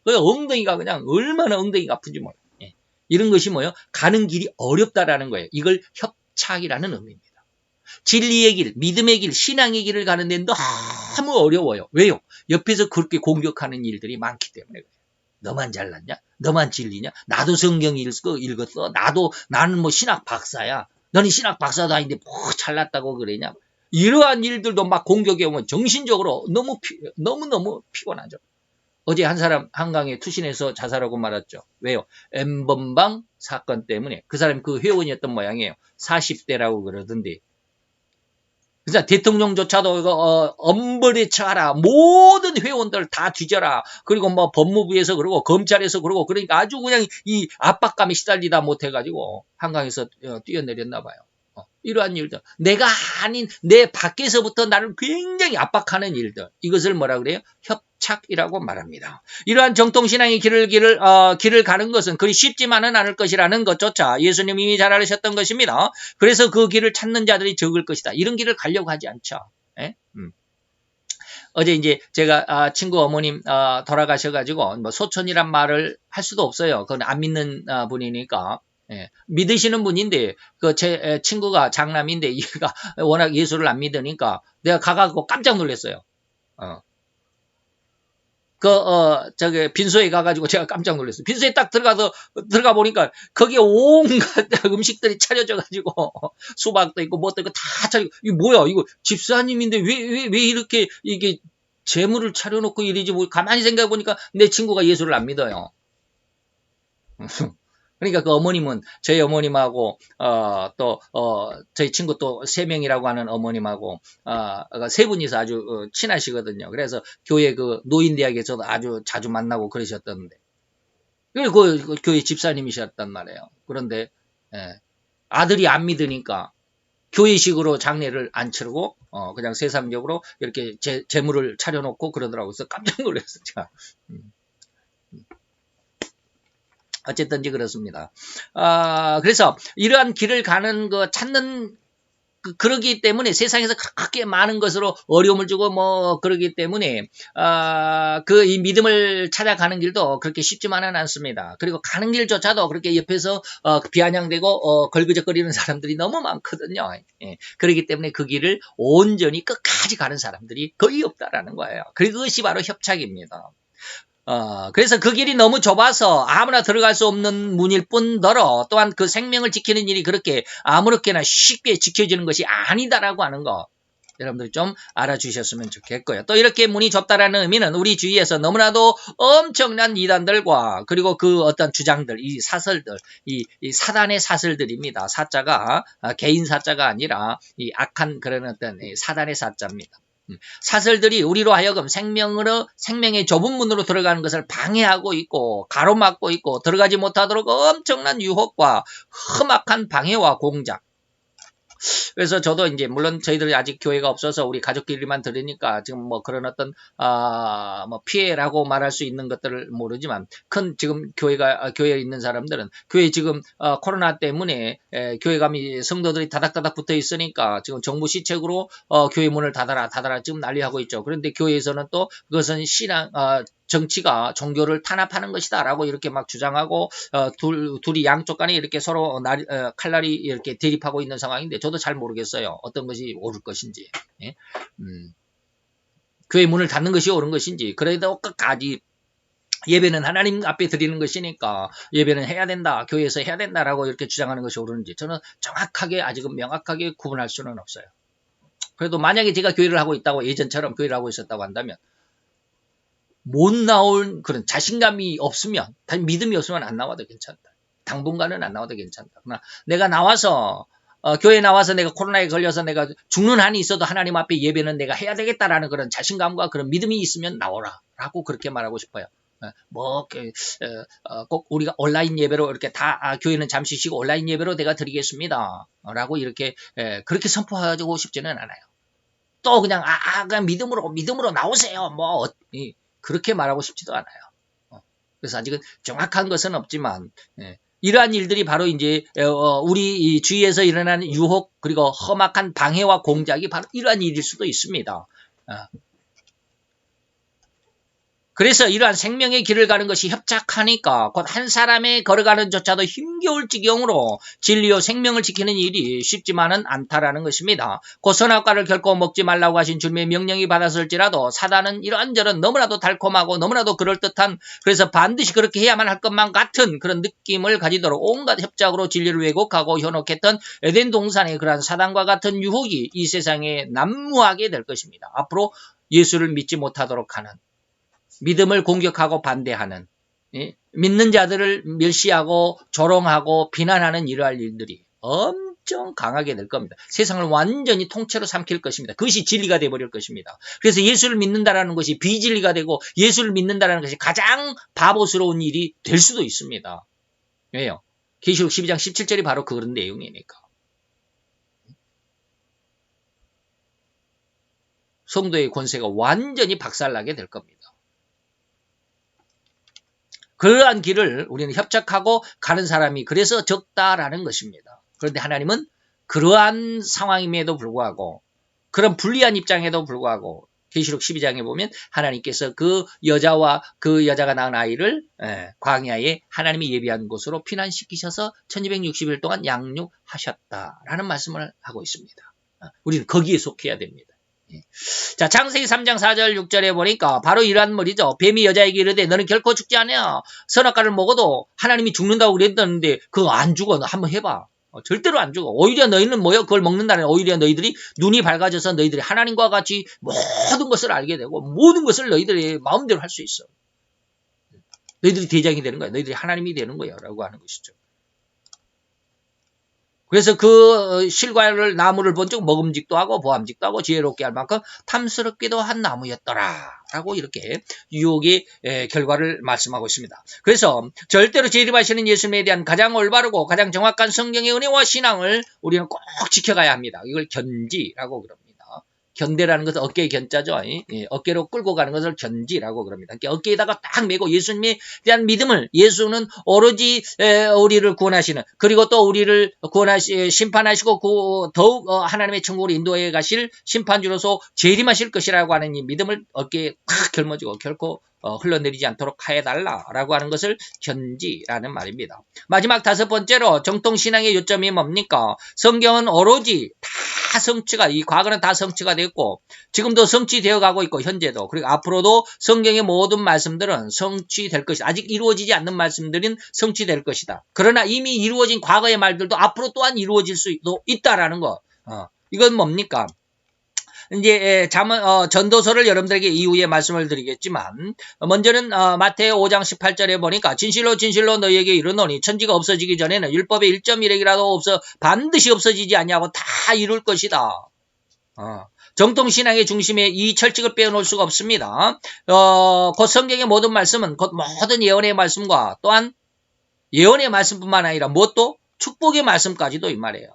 S1: 그 엉덩이가 그냥 얼마나 엉덩이가 아픈지 몰라요. 이런 것이 뭐예요? 가는 길이 어렵다라는 거예요. 이걸 협착이라는 의미입니다. 진리의 길, 믿음의 길, 신앙의 길을 가는데 너무 어려워요. 왜요? 옆에서 그렇게 공격하는 일들이 많기 때문에 그래요. 너만 잘났냐? 너만 진리냐? 나도 성경 읽었어. 나는 뭐 신학 박사야. 너는 신학 박사도 아닌데 뭐 잘났다고 그러냐? 이러한 일들도 막 공격해 오면 정신적으로 너무너무 피곤하죠. 어제 한 사람 한강에 투신해서 자살하고 말았죠. 왜요? N번방 사건 때문에. 그 사람이 그 회원이었던 모양이에요. 40대라고 그러던데. 그래서 대통령조차도 이거 엄벌에 처하라. 모든 회원들 다 뒤져라. 그리고 뭐 법무부에서 그러고 검찰에서 그러고 그러니까 아주 그냥 이 압박감에 시달리다 못해가지고 한강에서 뛰어내렸나 봐요. 이러한 일들. 내가 아닌 내 밖에서부터 나를 굉장히 압박하는 일들. 이것을 뭐라 그래요? 협착이라고 말합니다. 이러한 정통신앙의 길을 가는 것은 그리 쉽지만은 않을 것이라는 것조차 예수님이 이미 잘 알으셨던 것입니다. 그래서 그 길을 찾는 자들이 적을 것이다. 이런 길을 가려고 하지 않죠. 어제 이제 제가 친구 어머님 돌아가셔가지고 뭐 소천이란 말을 할 수도 없어요. 그건 안 믿는 분이니까. 믿으시는 분인데 그 제 친구가 장남인데 얘가 워낙 예수를 안 믿으니까 내가 가가지고 깜짝 놀랐어요. 저기 빈소에 가가지고 제가 깜짝 놀랐어요. 빈소에 딱 들어가 보니까 거기에 온갖 음식들이 차려져가지고 수박도 있고 뭐도 있고 다 차리고 이거 뭐야 이거 집사님인데 왜 이렇게 이게 재물을 차려놓고 이러지 뭐 가만히 생각해 보니까 내 친구가 예수를 안 믿어요. 그러니까 그 어머님은 저희 어머님하고 저희 친구 또 3명이라고 하는 어머님하고 세 분이서 아주 친하시거든요. 그래서 교회 그 노인대학에서도 아주 자주 만나고 그러셨던데 그 교회 집사님이셨단 말이에요. 그런데 아들이 안 믿으니까 교회식으로 장례를 안 치르고 그냥 세상적으로 이렇게 재물을 차려놓고 그러더라고요. 그래서 깜짝 놀랐어요. 제가. 어쨌든지 그렇습니다. 그래서 이러한 길을 가는 찾는 그러기 때문에 세상에서 그렇게 많은 것으로 어려움을 주고 뭐 그러기 때문에 이 믿음을 찾아가는 길도 그렇게 쉽지만은 않습니다. 그리고 가는 길조차도 그렇게 옆에서 비아냥대고 걸그적거리는 사람들이 너무 많거든요. 그렇기 때문에 그 길을 온전히 끝까지 가는 사람들이 거의 없다라는 거예요. 그것이 바로 협착입니다. 그래서 그 길이 너무 좁아서 아무나 들어갈 수 없는 문일 뿐더러 또한 그 생명을 지키는 일이 그렇게 아무렇게나 쉽게 지켜지는 것이 아니다라고 하는 거. 여러분들이 좀 알아주셨으면 좋겠고요. 또 이렇게 문이 좁다라는 의미는 우리 주위에서 너무나도 엄청난 이단들과 그리고 그 어떤 주장들, 이 사설들, 이 사단의 사설들입니다. 사자가 개인 사자가 아니라 이 악한 그런 어떤 사단의 사자입니다. 사설들이 우리로 하여금 생명의 좁은 문으로 들어가는 것을 방해하고 있고 가로막고 있고 들어가지 못하도록 엄청난 유혹과 험악한 방해와 공작. 그래서 저도 이제 물론 저희들이 아직 교회가 없어서 우리 가족끼리만 들으니까 지금 뭐 그런 어떤 뭐 피해라고 말할 수 있는 것들을 모르지만 큰 지금 교회에 있는 사람들은 교회 지금 코로나 때문에 교회 가면 성도들이 다닥다닥 붙어 있으니까 지금 정부 시책으로 교회 문을 닫아라 지금 난리하고 있죠. 그런데 교회에서는 또 그것은 정치가 종교를 탄압하는 것이다 라고 이렇게 막 주장하고 둘이 양쪽 간에 이렇게 서로 칼날이 이렇게 대립하고 있는 상황인데 저도 잘 모르겠어요. 어떤 것이 옳을 것인지. 예? 교회 문을 닫는 것이 옳은 것인지. 그래도 끝까지 예배는 하나님 앞에 드리는 것이니까 예배는 해야 된다. 교회에서 해야 된다라고 이렇게 주장하는 것이 옳은지 저는 정확하게 아직은 명확하게 구분할 수는 없어요. 그래도 만약에 제가 교회를 하고 있다고 예전처럼 교회를 하고 있었다고 한다면 못 나올 그런 자신감이 없으면 믿음이 없으면 안 나와도 괜찮다. 당분간은 안 나와도 괜찮다. 그러나 내가 나와서 교회에 나와서 내가 코로나에 걸려서 내가 죽는 한이 있어도 하나님 앞에 예배는 내가 해야 되겠다라는 그런 자신감과 그런 믿음이 있으면 나오라 라고 그렇게 말하고 싶어요. 꼭 우리가 온라인 예배로 이렇게 다 교회는 잠시 쉬고 온라인 예배로 내가 드리겠습니다 라고 이렇게 그렇게 선포하고 싶지는 않아요. 또 그냥 그냥 믿음으로 나오세요 그렇게 말하고 싶지도 않아요. 그래서 아직은 정확한 것은 없지만 이러한 일들이 바로 이제 우리 주위에서 일어나는 유혹 그리고 험악한 방해와 공작이 바로 이러한 일일 수도 있습니다. 그래서 이러한 생명의 길을 가는 것이 협착하니까 곧 한 사람의 걸어가는 조차도 힘겨울 지경으로 진리요 생명을 지키는 일이 쉽지만은 않다라는 것입니다. 곧 선악과를 결코 먹지 말라고 하신 주님의 명령이 받았을지라도 사단은 이런저런 너무나도 달콤하고 너무나도 그럴듯한 그래서 반드시 그렇게 해야만 할 것만 같은 그런 느낌을 가지도록 온갖 협작으로 진리를 왜곡하고 현혹했던 에덴 동산의 그러한 사단과 같은 유혹이 이 세상에 난무하게 될 것입니다. 앞으로 예수를 믿지 못하도록 하는 믿음을 공격하고 반대하는 믿는 자들을 멸시하고 조롱하고 비난하는 이러한 일들이 엄청 강하게 될 겁니다. 세상을 완전히 통째로 삼킬 것입니다. 그것이 진리가 되어버릴 것입니다. 그래서 예수를 믿는다라는 것이 비진리가 되고 예수를 믿는다라는 것이 가장 바보스러운 일이 될 수도 있습니다. 왜요? 계시록 12장 17절이 바로 그런 내용이니까. 성도의 권세가 완전히 박살나게 될 겁니다. 그러한 길을 우리는 협착하고 가는 사람이 그래서 적다라는 것입니다. 그런데 하나님은 그러한 상황임에도 불구하고 그런 불리한 입장에도 불구하고 계시록 12장에 보면 하나님께서 그 여자와 그 여자가 낳은 아이를 광야에 하나님이 예비한 곳으로 피난시키셔서 1260일 동안 양육하셨다라는 말씀을 하고 있습니다. 우리는 거기에 속해야 됩니다. 자, 창세기 3장 4절 6절에 보니까 바로 이러한 말이죠. 뱀이 여자에게 이르되 너는 결코 죽지 않아. 선악과를 먹어도 하나님이 죽는다고 그랬는데 그거 안 죽어. 너 한번 해봐. 절대로 안 죽어. 오히려 너희는 그걸 먹는다는 오히려 너희들이 눈이 밝아져서 너희들이 하나님과 같이 모든 것을 알게 되고 모든 것을 너희들이 마음대로 할 수 있어. 너희들이 대장이 되는 거야. 너희들이 하나님이 되는 거야. 라고 하는 것이죠. 그래서 그 실과를 나무를 본즉 먹음직도 하고 보암직도 하고 지혜롭게 할 만큼 탐스럽기도 한 나무였더라 라고 이렇게 유혹의 결과를 말씀하고 있습니다. 그래서 절대로 재림하시는 예수님에 대한 가장 올바르고 가장 정확한 성경의 은혜와 신앙을 우리는 꼭 지켜가야 합니다. 이걸 견지라고 그럽니다. 견대라는 것은 어깨의 견자죠. 어깨로 끌고 가는 것을 견지라고 그럽니다. 어깨에다가 딱 메고 예수님에 대한 믿음을 예수는 오로지 우리를 구원하시는 그리고 또 우리를 심판하시고 더욱 하나님의 천국으로 인도해 가실 심판주로서 재림하실 것이라고 하는 이 믿음을 어깨에 탁 결머지고 결코 흘러내리지 않도록 하여달라라고 하는 것을 견지라는 말입니다. 마지막 5번째로 정통신앙의 요점이 뭡니까? 성경은 오로지 다 성취가 이 과거는 다 성취가 됐고 지금도 성취되어 가고 있고 현재도 그리고 앞으로도 성경의 모든 말씀들은 성취될 것이다. 아직 이루어지지 않는 말씀들은 성취될 것이다. 그러나 이미 이루어진 과거의 말들도 앞으로 또한 이루어질 수 있다라는 것. 이건 뭡니까? 이제 전도서를 여러분들에게 이후에 말씀을 드리겠지만 먼저는 마태오 5장 18절에 보니까 진실로 진실로 너희에게 이르노니 천지가 없어지기 전에는 율법의 1.1핵이라도 반드시 없어지지 아니하고 다 이룰 것이다. 정통신앙의 중심에 이 철칙을 빼놓을 수가 없습니다. 곧 성경의 모든 말씀은 곧 모든 예언의 말씀과 또한 예언의 말씀뿐만 아니라 무엇도 축복의 말씀까지도 이 말이에요.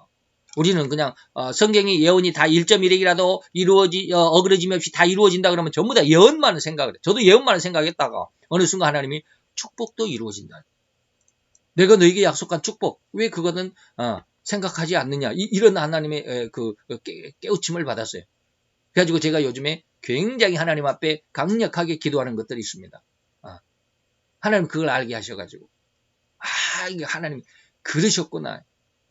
S1: 우리는 그냥 성경이 예언이 다 1.1핵이라도 어그러짐이 없이 다 이루어진다 그러면 전부 다 예언만을 생각을 해요. 저도 예언만을 생각했다가 어느 순간 하나님이 축복도 이루어진다. 내가 너에게 약속한 축복, 왜 그거는 생각하지 않느냐. 이런 하나님의 깨우침을 받았어요. 그래가지고 제가 요즘에 굉장히 하나님 앞에 강력하게 기도하는 것들이 있습니다. 하나님 그걸 알게 하셔가지고 이게 하나님 그러셨구나.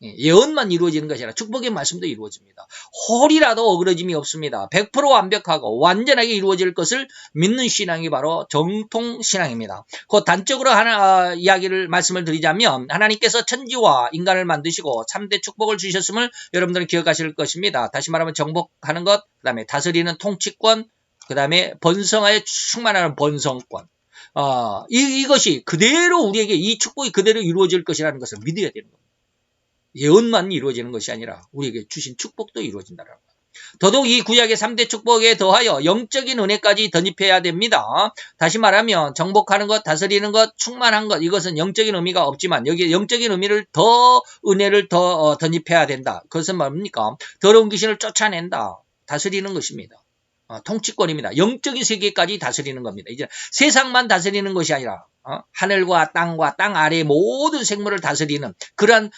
S1: 예언만 이루어지는 것이 아니라 축복의 말씀도 이루어집니다. 홀이라도 어그러짐이 없습니다. 100% 완벽하고 완전하게 이루어질 것을 믿는 신앙이 바로 정통신앙입니다. 그 단적으로 이야기를 말씀을 드리자면 하나님께서 천지와 인간을 만드시고 3대 축복을 주셨음을 여러분들은 기억하실 것입니다. 다시 말하면 정복하는 것, 그 다음에 다스리는 통치권, 그 다음에 번성하여 충만하는 번성권. 이것이 그대로 우리에게 이 축복이 그대로 이루어질 것이라는 것을 믿어야 되는 겁니다. 예언만 이루어지는 것이 아니라 우리에게 주신 축복도 이루어진다는 겁니다. 더더욱 이 구약의 3대 축복에 더하여 영적인 은혜까지 덧입혀야 됩니다. 다시 말하면 정복하는 것, 다스리는 것, 충만한 것, 이것은 영적인 의미가 없지만 여기에 영적인 은혜를 더 덧입혀야 된다. 그것은 뭡니까? 더러운 귀신을 쫓아낸다. 다스리는 것입니다. 통치권입니다. 영적인 세계까지 다스리는 겁니다. 이제 세상만 다스리는 것이 아니라 하늘과 땅 아래의 모든 생물을 다스리는 그러한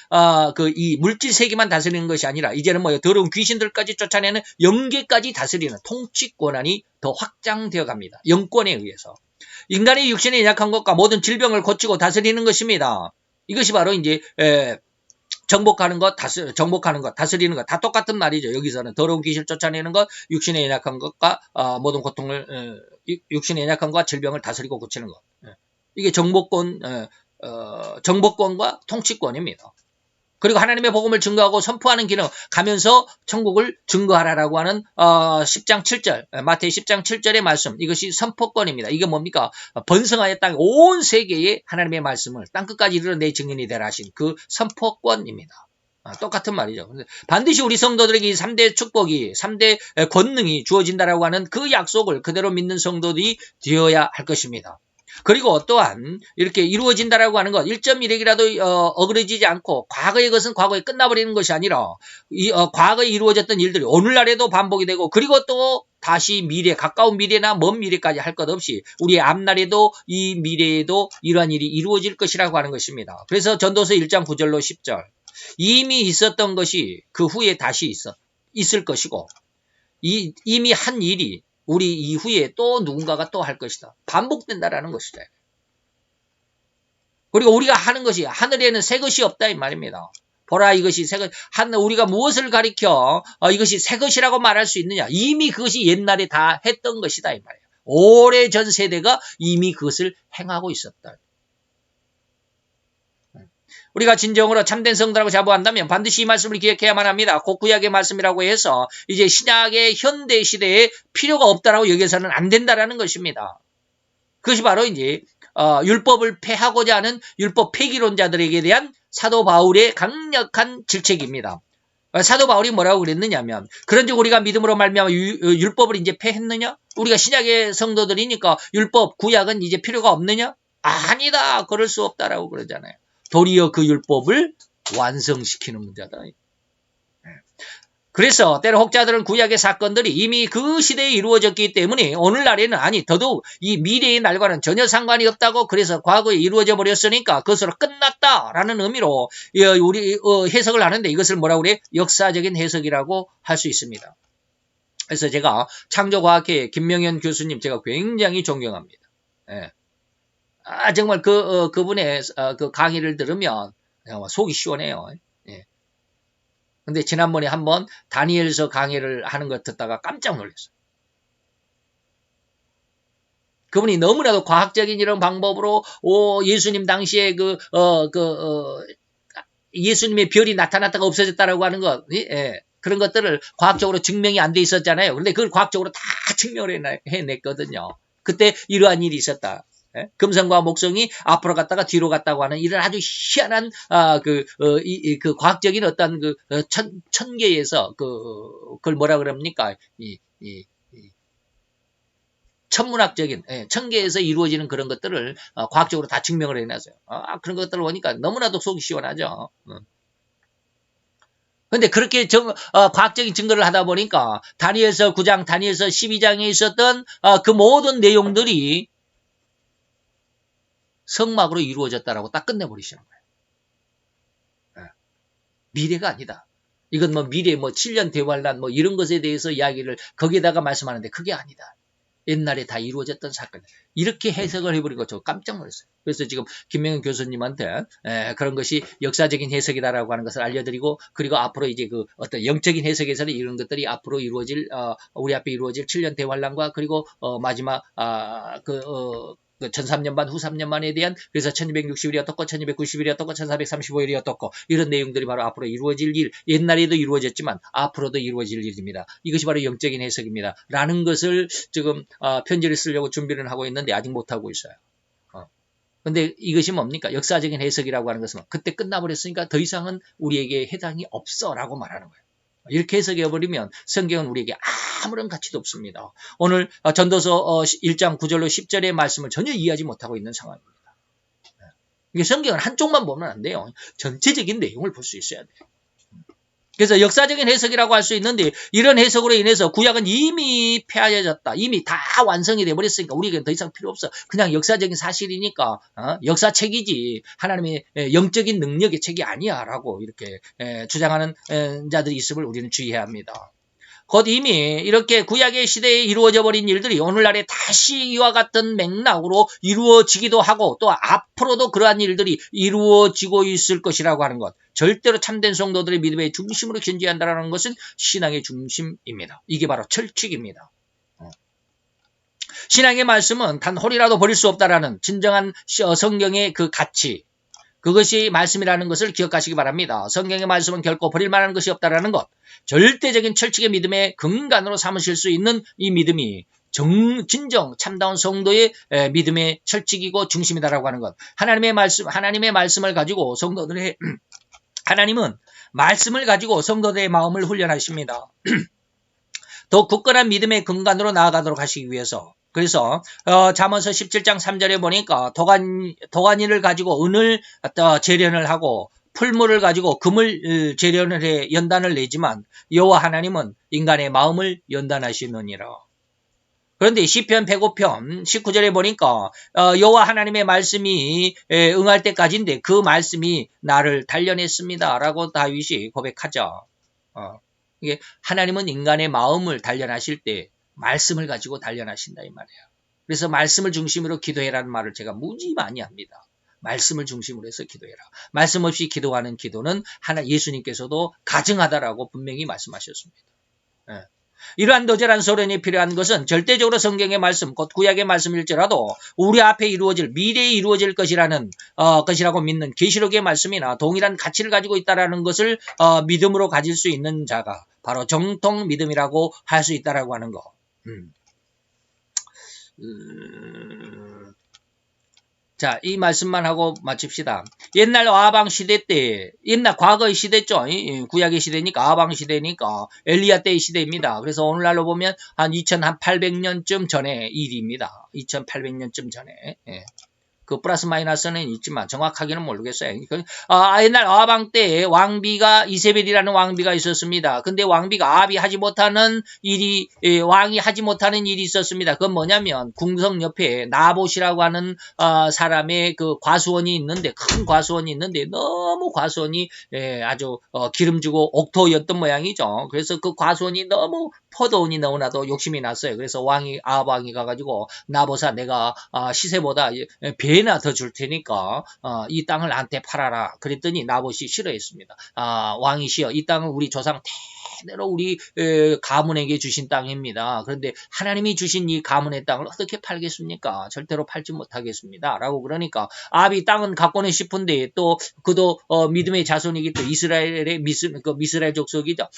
S1: 이 물질 세계만 다스리는 것이 아니라 이제는 더러운 귀신들까지 쫓아내는 영계까지 다스리는 통치 권한이 더 확장되어 갑니다. 영권에 의해서. 인간의 육신에 연약한 것과 모든 질병을 고치고 다스리는 것입니다. 이것이 바로 이제 정복하는 것, 다스리는 것, 다 똑같은 말이죠. 여기서는 더러운 귀신을 쫓아내는 것, 육신에 연약한 것과 모든 고통을, 육신에 연약한 것과 질병을 다스리고 고치는 것. 이게 정복권과 통치권입니다. 그리고 하나님의 복음을 증거하고 선포하는 기능, 가면서 천국을 증거하라라고 하는 10장 7절, 마태의 10장 7절의 말씀, 이것이 선포권입니다. 이게 뭡니까? 번성하여 땅 온 세계에 하나님의 말씀을 땅끝까지 이르러 내 증인이 되라 하신 그 선포권입니다. 똑같은 말이죠. 반드시 우리 성도들에게 이 3대 축복이, 3대 권능이 주어진다라고 하는 그 약속을 그대로 믿는 성도들이 되어야 할 것입니다. 그리고 또한 이렇게 이루어진다라고 하는 것 1.1핵이라도 어그러지지 않고 과거의 것은 과거에 끝나버리는 것이 아니라 과거에 이루어졌던 일들이 오늘날에도 반복이 되고 그리고 또 다시 미래, 가까운 미래나 먼 미래까지 할 것 없이 우리의 앞날에도 이 미래에도 이러한 일이 이루어질 것이라고 하는 것입니다. 그래서 전도서 1장 9절로 10절 이미 있었던 것이 그 후에 다시 있을 것이고 이미 한 일이 우리 이후에 또 누군가가 또 할 것이다. 반복된다라는 것이다. 그리고 우리가 하는 것이 하늘에는 새 것이 없다 이 말입니다. 보라 이것이 새 것. 우리가 무엇을 가리켜 이것이 새 것이라고 말할 수 있느냐. 이미 그것이 옛날에 다 했던 것이다 이 말이에요. 오래전 세대가 이미 그것을 행하고 있었다. 우리가 진정으로 참된 성도라고 자부한다면 반드시 이 말씀을 기억해야만 합니다. 곧 구약의 말씀이라고 해서 이제 신약의 현대 시대에 필요가 없다라고 여기서는 안 된다라는 것입니다. 그것이 바로 이제 율법을 폐하고자 하는 율법 폐기론자들에게 대한 사도 바울의 강력한 질책입니다. 사도 바울이 뭐라고 그랬느냐면 그런즉 우리가 믿음으로 말미암아 율법을 이제 폐했느냐? 우리가 신약의 성도들이니까 율법 구약은 이제 필요가 없느냐? 아니다. 그럴 수 없다라고 그러잖아요. 도리어 그 율법을 완성시키는 문제다. 그래서 때로 혹자들은 구약의 사건들이 이미 그 시대에 이루어졌기 때문에 오늘날에는 더더욱 이 미래의 날과는 전혀 상관이 없다고 그래서 과거에 이루어져 버렸으니까 그것으로 끝났다라는 의미로 우리 해석을 하는데 이것을 뭐라고 그래? 역사적인 해석이라고 할 수 있습니다. 그래서 제가 창조과학회 김명현 교수님 제가 굉장히 존경합니다. 정말 그분의 그 강의를 들으면 속이 시원해요. 근데 지난번에 한번 다니엘서 강의를 하는 것 듣다가 깜짝 놀랐어요. 그분이 너무나도 과학적인 이런 방법으로 예수님 당시에 예수님의 별이 나타났다가 없어졌다라고 하는 것, 그런 것들을 과학적으로 증명이 안 돼 있었잖아요. 그런데 그걸 과학적으로 다 증명을 해냈거든요. 그때 이러한 일이 있었다. 예? 금성과 목성이 앞으로 갔다가 뒤로 갔다고 하는 이런 아주 희한한 그 과학적인 어떤 그 천계에서 그걸 뭐라 그럽니까? 천문학적인 천계에서 이루어지는 그런 것들을 과학적으로 다 증명을 해놨어요. 그런 것들을 보니까 너무나도 속이 시원하죠. 근데 그렇게 과학적인 증거를 하다 보니까 다니엘서 9장, 다니엘서 12장에 있었던 그 모든 내용들이 성막으로 이루어졌다라고 딱 끝내버리시는 거예요. 미래가 아니다. 이건 뭐 미래 7년 대환란 이런 것에 대해서 이야기를 거기에다가 말씀하는데 그게 아니다. 옛날에 다 이루어졌던 사건. 이렇게 해석을 해버린 거 저 깜짝 놀랐어요. 그래서 지금 김명현 교수님한테 그런 것이 역사적인 해석이다라고 하는 것을 알려드리고, 그리고 앞으로 이제 그 어떤 영적인 해석에서는 이런 것들이 앞으로 이루어질 우리 앞에 이루어질 7년 대환란과 그리고 마지막 1300년 후 3년만에 대한, 그래서 1260일이 어떻고 1290일이 어떻고 1435일이 어떻고 이런 내용들이 바로 앞으로 이루어질 일, 옛날에도 이루어졌지만 앞으로도 이루어질 일입니다. 이것이 바로 영적인 해석입니다. 라는 것을 지금 편지를 쓰려고 준비를 하고 있는데 아직 못하고 있어요. 근데 이것이 뭡니까? 역사적인 해석이라고 하는 것은 그때 끝나버렸으니까 더 이상은 우리에게 해당이 없어 라고 말하는 거예요. 이렇게 해석해버리면 성경은 우리에게 아무런 가치도 없습니다. 오늘 전도서 1장 9절로 10절의 말씀을 전혀 이해하지 못하고 있는 상황입니다. 이게 성경은 한쪽만 보면 안 돼요. 전체적인 내용을 볼 수 있어야 돼요. 그래서 역사적인 해석이라고 할 수 있는데 이런 해석으로 인해서 구약은 이미 폐하여졌다. 이미 다 완성이 돼버렸으니까 우리에게는 더 이상 필요 없어. 그냥 역사적인 사실이니까 역사책이지 하나님의 영적인 능력의 책이 아니야 라고 이렇게 주장하는 자들이 있음을 우리는 주의해야 합니다. 곧 이미 이렇게 구약의 시대에 이루어져 버린 일들이 오늘날에 다시 이와 같은 맥락으로 이루어지기도 하고 또 앞으로도 그러한 일들이 이루어지고 있을 것이라고 하는 것. 절대로 참된 성도들의 믿음의 중심으로 견지한다는 것은 신앙의 중심입니다. 이게 바로 철칙입니다. 신앙의 말씀은 단 홀이라도 버릴 수 없다라는 진정한 성경의 그 가치, 그것이 말씀이라는 것을 기억하시기 바랍니다. 성경의 말씀은 결코 버릴 만한 것이 없다라는 것, 절대적인 철칙의 믿음의 근간으로 삼으실 수 있는 이 믿음이 진정 참다운 성도의 믿음의 철칙이고 중심이다라고 하는 것. 하나님의 말씀을 가지고 하나님은 말씀을 가지고 성도들의 마음을 훈련하십니다. 더 굳건한 믿음의 근간으로 나아가도록 하시기 위해서. 그래서 잠언서 17장 3절에 보니까 도가니를 가지고 은을 재련을 하고 풀물을 가지고 금을 재련을 해 연단을 내지만 여호와 하나님은 인간의 마음을 연단하시느니라. 그런데 시편 105편 19절에 보니까 여호와 하나님의 말씀이 응할 때까지인데 그 말씀이 나를 단련했습니다 라고 다윗이 고백하죠. 이게 하나님은 인간의 마음을 단련하실 때 말씀을 가지고 단련하신다 이 말이에요. 그래서 말씀을 중심으로 기도해라는 말을 제가 무지 많이 합니다. 말씀을 중심으로 해서 기도해라. 말씀 없이 기도하는 기도는 예수님께서도 가증하다라고 분명히 말씀하셨습니다. 이러한 도절한 소련이 필요한 것은 절대적으로 성경의 말씀, 곧 구약의 말씀일지라도 우리 앞에 이루어질 미래에 이루어질 것이라고 믿는 계시록의 말씀이나 동일한 가치를 가지고 있다라는 것을 믿음으로 가질 수 있는 자가 바로 정통 믿음이라고 할 수 있다라고 하는 거. 자, 이 말씀만 하고 마칩시다. 옛날 아방 시대 때, 옛날 과거의 시대죠. 구약의 시대니까, 아방 시대니까, 엘리야 때의 시대입니다. 그래서 오늘날로 보면 한 2800년쯤 전의 일입니다. 2800년쯤 전에. 그 플러스 마이너스는 있지만 정확하게는 모르겠어요. 옛날 아방 때에 왕비가 이세벨이라는 왕비가 있었습니다. 근데 왕비가 왕이 하지 못하는 일이 있었습니다. 그건 뭐냐면 궁성 옆에 나봇이라고 하는 사람의 그 과수원이 있는데, 큰 과수원이 있는데 너무 과수원이 아주 기름지고 옥토였던 모양이죠. 그래서 그 과수원이 너무 포도원이 너무나도 욕심이 났어요. 그래서 아합 왕이 가가지고 나봇아, 내가 시세보다 배나 더 줄 테니까 이 땅을 나한테 팔아라. 그랬더니 나봇이 싫어했습니다. 왕이시여, 이 땅은 우리 조상 대대로 우리 가문에게 주신 땅입니다. 그런데 하나님이 주신 이 가문의 땅을 어떻게 팔겠습니까? 절대로 팔지 못하겠습니다. 라고 그러니까 아합이 땅은 갖고는 싶은데 또 그도 믿음의 자손이기 또 이스라엘의 이스라엘 족속이죠.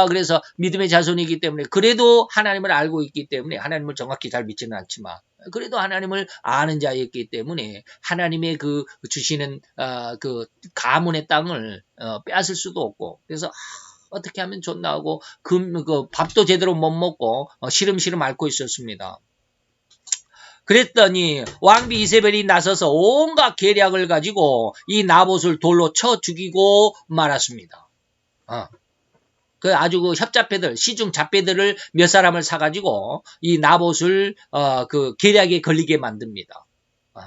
S1: 그래서 믿음의 자손이기 때문에 그래도 하나님을 알고 있기 때문에 하나님을 정확히 잘 믿지는 않지만 그래도 하나님을 아는 자였기 때문에 하나님의 그 주시는 그 가문의 땅을 빼앗을 수도 없고 그래서 어떻게 하면 좋나 하고 그 밥도 제대로 못 먹고 시름시름 앓고 있었습니다. 그랬더니 왕비 이세벨이 나서서 온갖 계략을 가지고 이 나봇을 돌로 쳐 죽이고 말았습니다. 그 아주 그 협잡배들, 시중 잡배들을 몇 사람을 사가지고 이 나봇을 그 계략에 걸리게 만듭니다.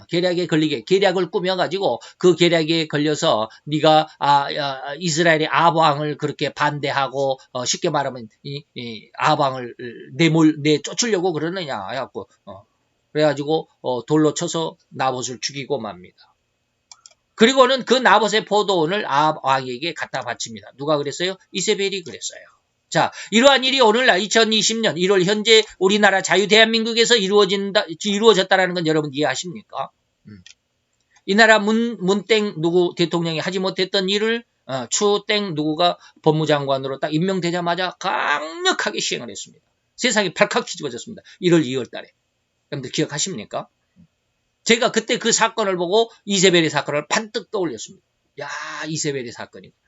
S1: 계략에 걸리게 계략을 꾸며가지고 그 계략에 걸려서 네가 이스라엘의 아합 왕을 그렇게 반대하고 쉽게 말하면 이 아합 왕을 내쫓으려고 그러느냐 해갖고 그래가지고 돌로 쳐서 나봇을 죽이고 맙니다. 그리고는 그 나봇의 포도원을 아합 왕에게 갖다 바칩니다. 누가 그랬어요? 이세벨이 그랬어요. 자, 이러한 일이 오늘날 2020년 1월 현재 우리나라 자유 대한민국에서 이루어졌다라는 건 여러분 이해하십니까? 이 나라 문땡 누구 대통령이 하지 못했던 일을 추땡 누구가 법무장관으로 딱 임명되자마자 강력하게 시행을 했습니다. 세상이 발칵 뒤집어졌습니다. 1월 2월 달에. 여러분들 기억하십니까? 제가 그때 그 사건을 보고 이세벨의 사건을 반뜩 떠올렸습니다. 야, 이세벨의 사건이구나.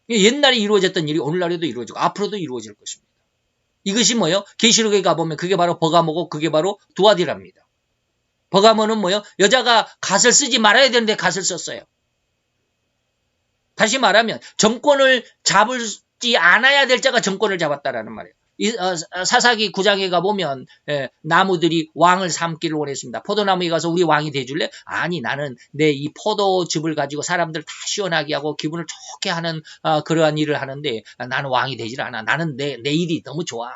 S1: 옛날에 이루어졌던 일이 오늘날에도 이루어지고 앞으로도 이루어질 것입니다. 이것이 뭐예요? 계시록에 가보면 그게 바로 버가모고 그게 바로 두아디랍니다. 버가모는 뭐예요? 여자가 갓을 쓰지 말아야 되는데 갓을 썼어요. 다시 말하면 정권을 잡지 않아야 될 자가 정권을 잡았다라는 말이에요. 사사기 9장에 가보면 나무들이 왕을 삼기를 원했습니다. 포도나무에 가서 우리 왕이 돼줄래? 아니 나는 내 이 포도즙을 가지고 사람들 다 시원하게 하고 기분을 좋게 하는 그러한 일을 하는데 나는 왕이 되질 않아. 나는 내 일이 너무 좋아.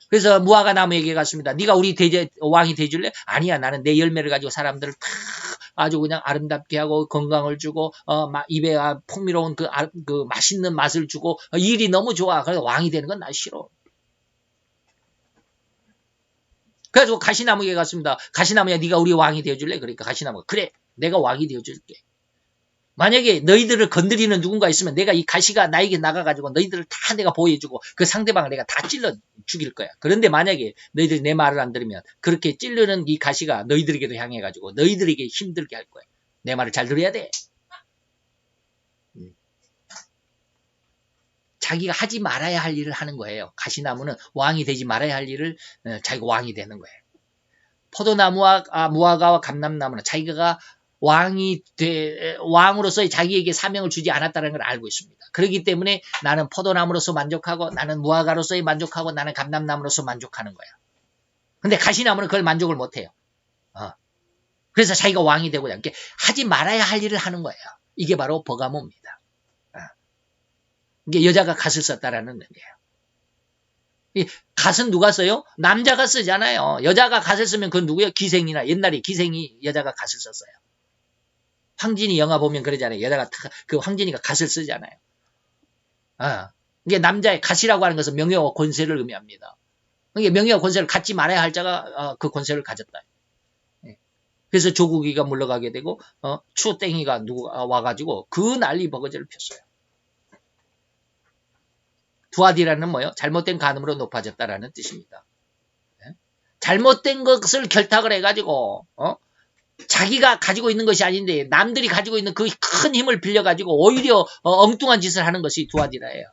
S1: 그래서 무화과 나무에게 갔습니다. 네가 우리 왕이 돼줄래? 아니야 나는 내 열매를 가지고 사람들을 다 아주 그냥 아름답게 하고 건강을 주고 입에 풍미로운 그 맛있는 맛을 주고 일이 너무 좋아. 그래서 왕이 되는 건 나 싫어. 그래가지고 가시나무에 갔습니다. 가시나무야 네가 우리 왕이 되어줄래? 그러니까 가시나무가 그래 내가 왕이 되어줄게. 만약에 너희들을 건드리는 누군가 있으면 내가 이 가시가 나에게 나가가지고 너희들을 다 내가 보호해주고 그 상대방을 내가 다 찔러 죽일 거야. 그런데 만약에 너희들이 내 말을 안 들으면 그렇게 찔르는 이 가시가 너희들에게도 향해가지고 너희들에게 힘들게 할 거야. 내 말을 잘 들어야 돼. 자기가 하지 말아야 할 일을 하는 거예요. 가시나무는 왕이 되지 말아야 할 일을 자기가 왕이 되는 거예요. 포도나무와 무화과와 감람나무는 자기가 왕으로서의 자기에게 사명을 주지 않았다는 걸 알고 있습니다. 그렇기 때문에 나는 포도나무로서 만족하고 나는 무화과로서 만족하고 나는 감람나무로서 만족하는 거야. 근데 가시나무는 그걸 만족을 못해요. 그래서 자기가 왕이 되고자 이렇게 하지 말아야 할 일을 하는 거예요. 이게 바로 버가모입니다. 이게 여자가 갓을 썼다라는 의미예요. 이 갓은 누가 써요? 남자가 쓰잖아요. 여자가 갓을 쓰면 그건 누구예요? 기생이나 옛날에 기생이 여자가 갓을 썼어요. 황진이 영화 보면 그러잖아요. 여자가 그 황진이가 갓을 쓰잖아요. 이게 남자의 갓이라고 하는 것은 명예와 권세를 의미합니다. 이게 명예와 권세를 갖지 말아야 할 자가 그 권세를 가졌다. 그래서 조국이가 물러가게 되고 추땡이가 누가 와가지고 그 난리 버거지를 폈어요. 두아디라는 뭐예요? 잘못된 간음으로 높아졌다라는 뜻입니다. 잘못된 것을 결탁을 해가지고 자기가 가지고 있는 것이 아닌데 남들이 가지고 있는 그 큰 힘을 빌려가지고 오히려 엉뚱한 짓을 하는 것이 두아디라예요.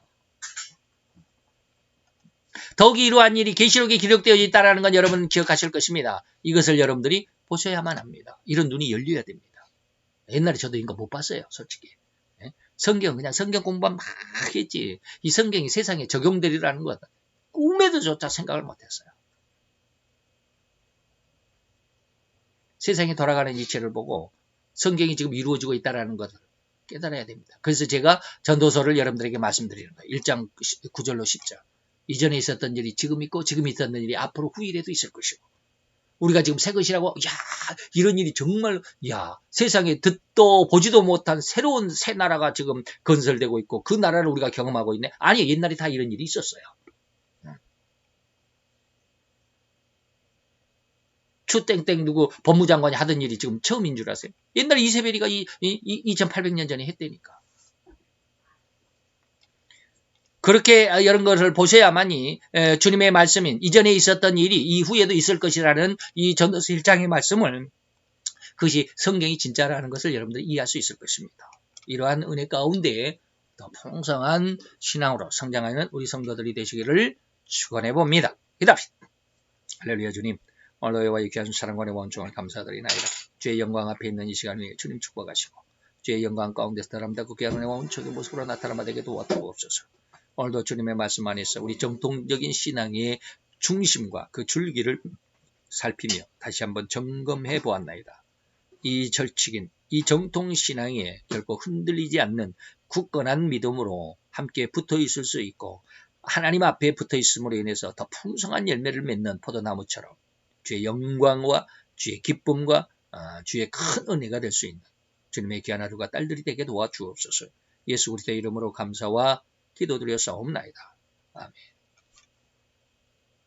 S1: 더욱이 이러한 일이 계시록에 기록되어 있다는 건 여러분 기억하실 것입니다. 이것을 여러분들이 보셔야만 합니다. 이런 눈이 열려야 됩니다. 옛날에 저도 이거 못 봤어요. 솔직히. 성경 그냥 성경 공부만 막 했지 이 성경이 세상에 적용되리라는 것 꿈에도 조차 생각을 못했어요. 세상이 돌아가는 이치를 보고 성경이 지금 이루어지고 있다는 것을 깨달아야 됩니다. 그래서 제가 전도서를 여러분들에게 말씀드리는 거예요. 1장 9절로 10절. 이전에 있었던 일이 지금 있고 지금 있었던 일이 앞으로 후일에도 있을 것이고 우리가 지금 새 것이라고, 야, 이런 일이 정말, 야, 세상에 듣도 보지도 못한 새로운 새 나라가 지금 건설되고 있고 그 나라를 우리가 경험하고 있네. 아니, 옛날에 다 이런 일이 있었어요. 추땡땡 누구 법무장관이 하던 일이 지금 처음인 줄 아세요? 옛날에 이세벨이가 2800년 전에 했다니까. 그렇게 이런 것을 보셔야만이 주님의 말씀인 이전에 있었던 일이 이후에도 있을 것이라는 이 전도서 1장의 말씀을 그것이 성경이 진짜라는 것을 여러분들이 이해할 수 있을 것입니다. 이러한 은혜 가운데 더 풍성한 신앙으로 성장하는 우리 성도들이 되시기를 축원해 봅니다. 기도합시다. 할렐루야. 주님, 오늘 너희와 이 귀한 사랑관의 원총을 감사드리나이다. 주의 영광 앞에 있는 이 시간 위에 주님 축복하시고 주의 영광 가운데서 사람다 그 귀한 은혜 원총의 모습으로 나타나마 되게 도와주옵소서. 오늘도 주님의 말씀 안에서 우리 정통적인 신앙의 중심과 그 줄기를 살피며 다시 한번 점검해 보았나이다. 이 절칙인 이 정통신앙에 결코 흔들리지 않는 굳건한 믿음으로 함께 붙어 있을 수 있고 하나님 앞에 붙어 있음으로 인해서 더 풍성한 열매를 맺는 포도나무처럼 주의 영광과 주의 기쁨과 주의 큰 은혜가 될 수 있는 주님의 귀한 아들과 딸들이 되게 도와주옵소서. 예수 그리스도의 이름으로 감사와 기도드려 싸움나이다. 아멘.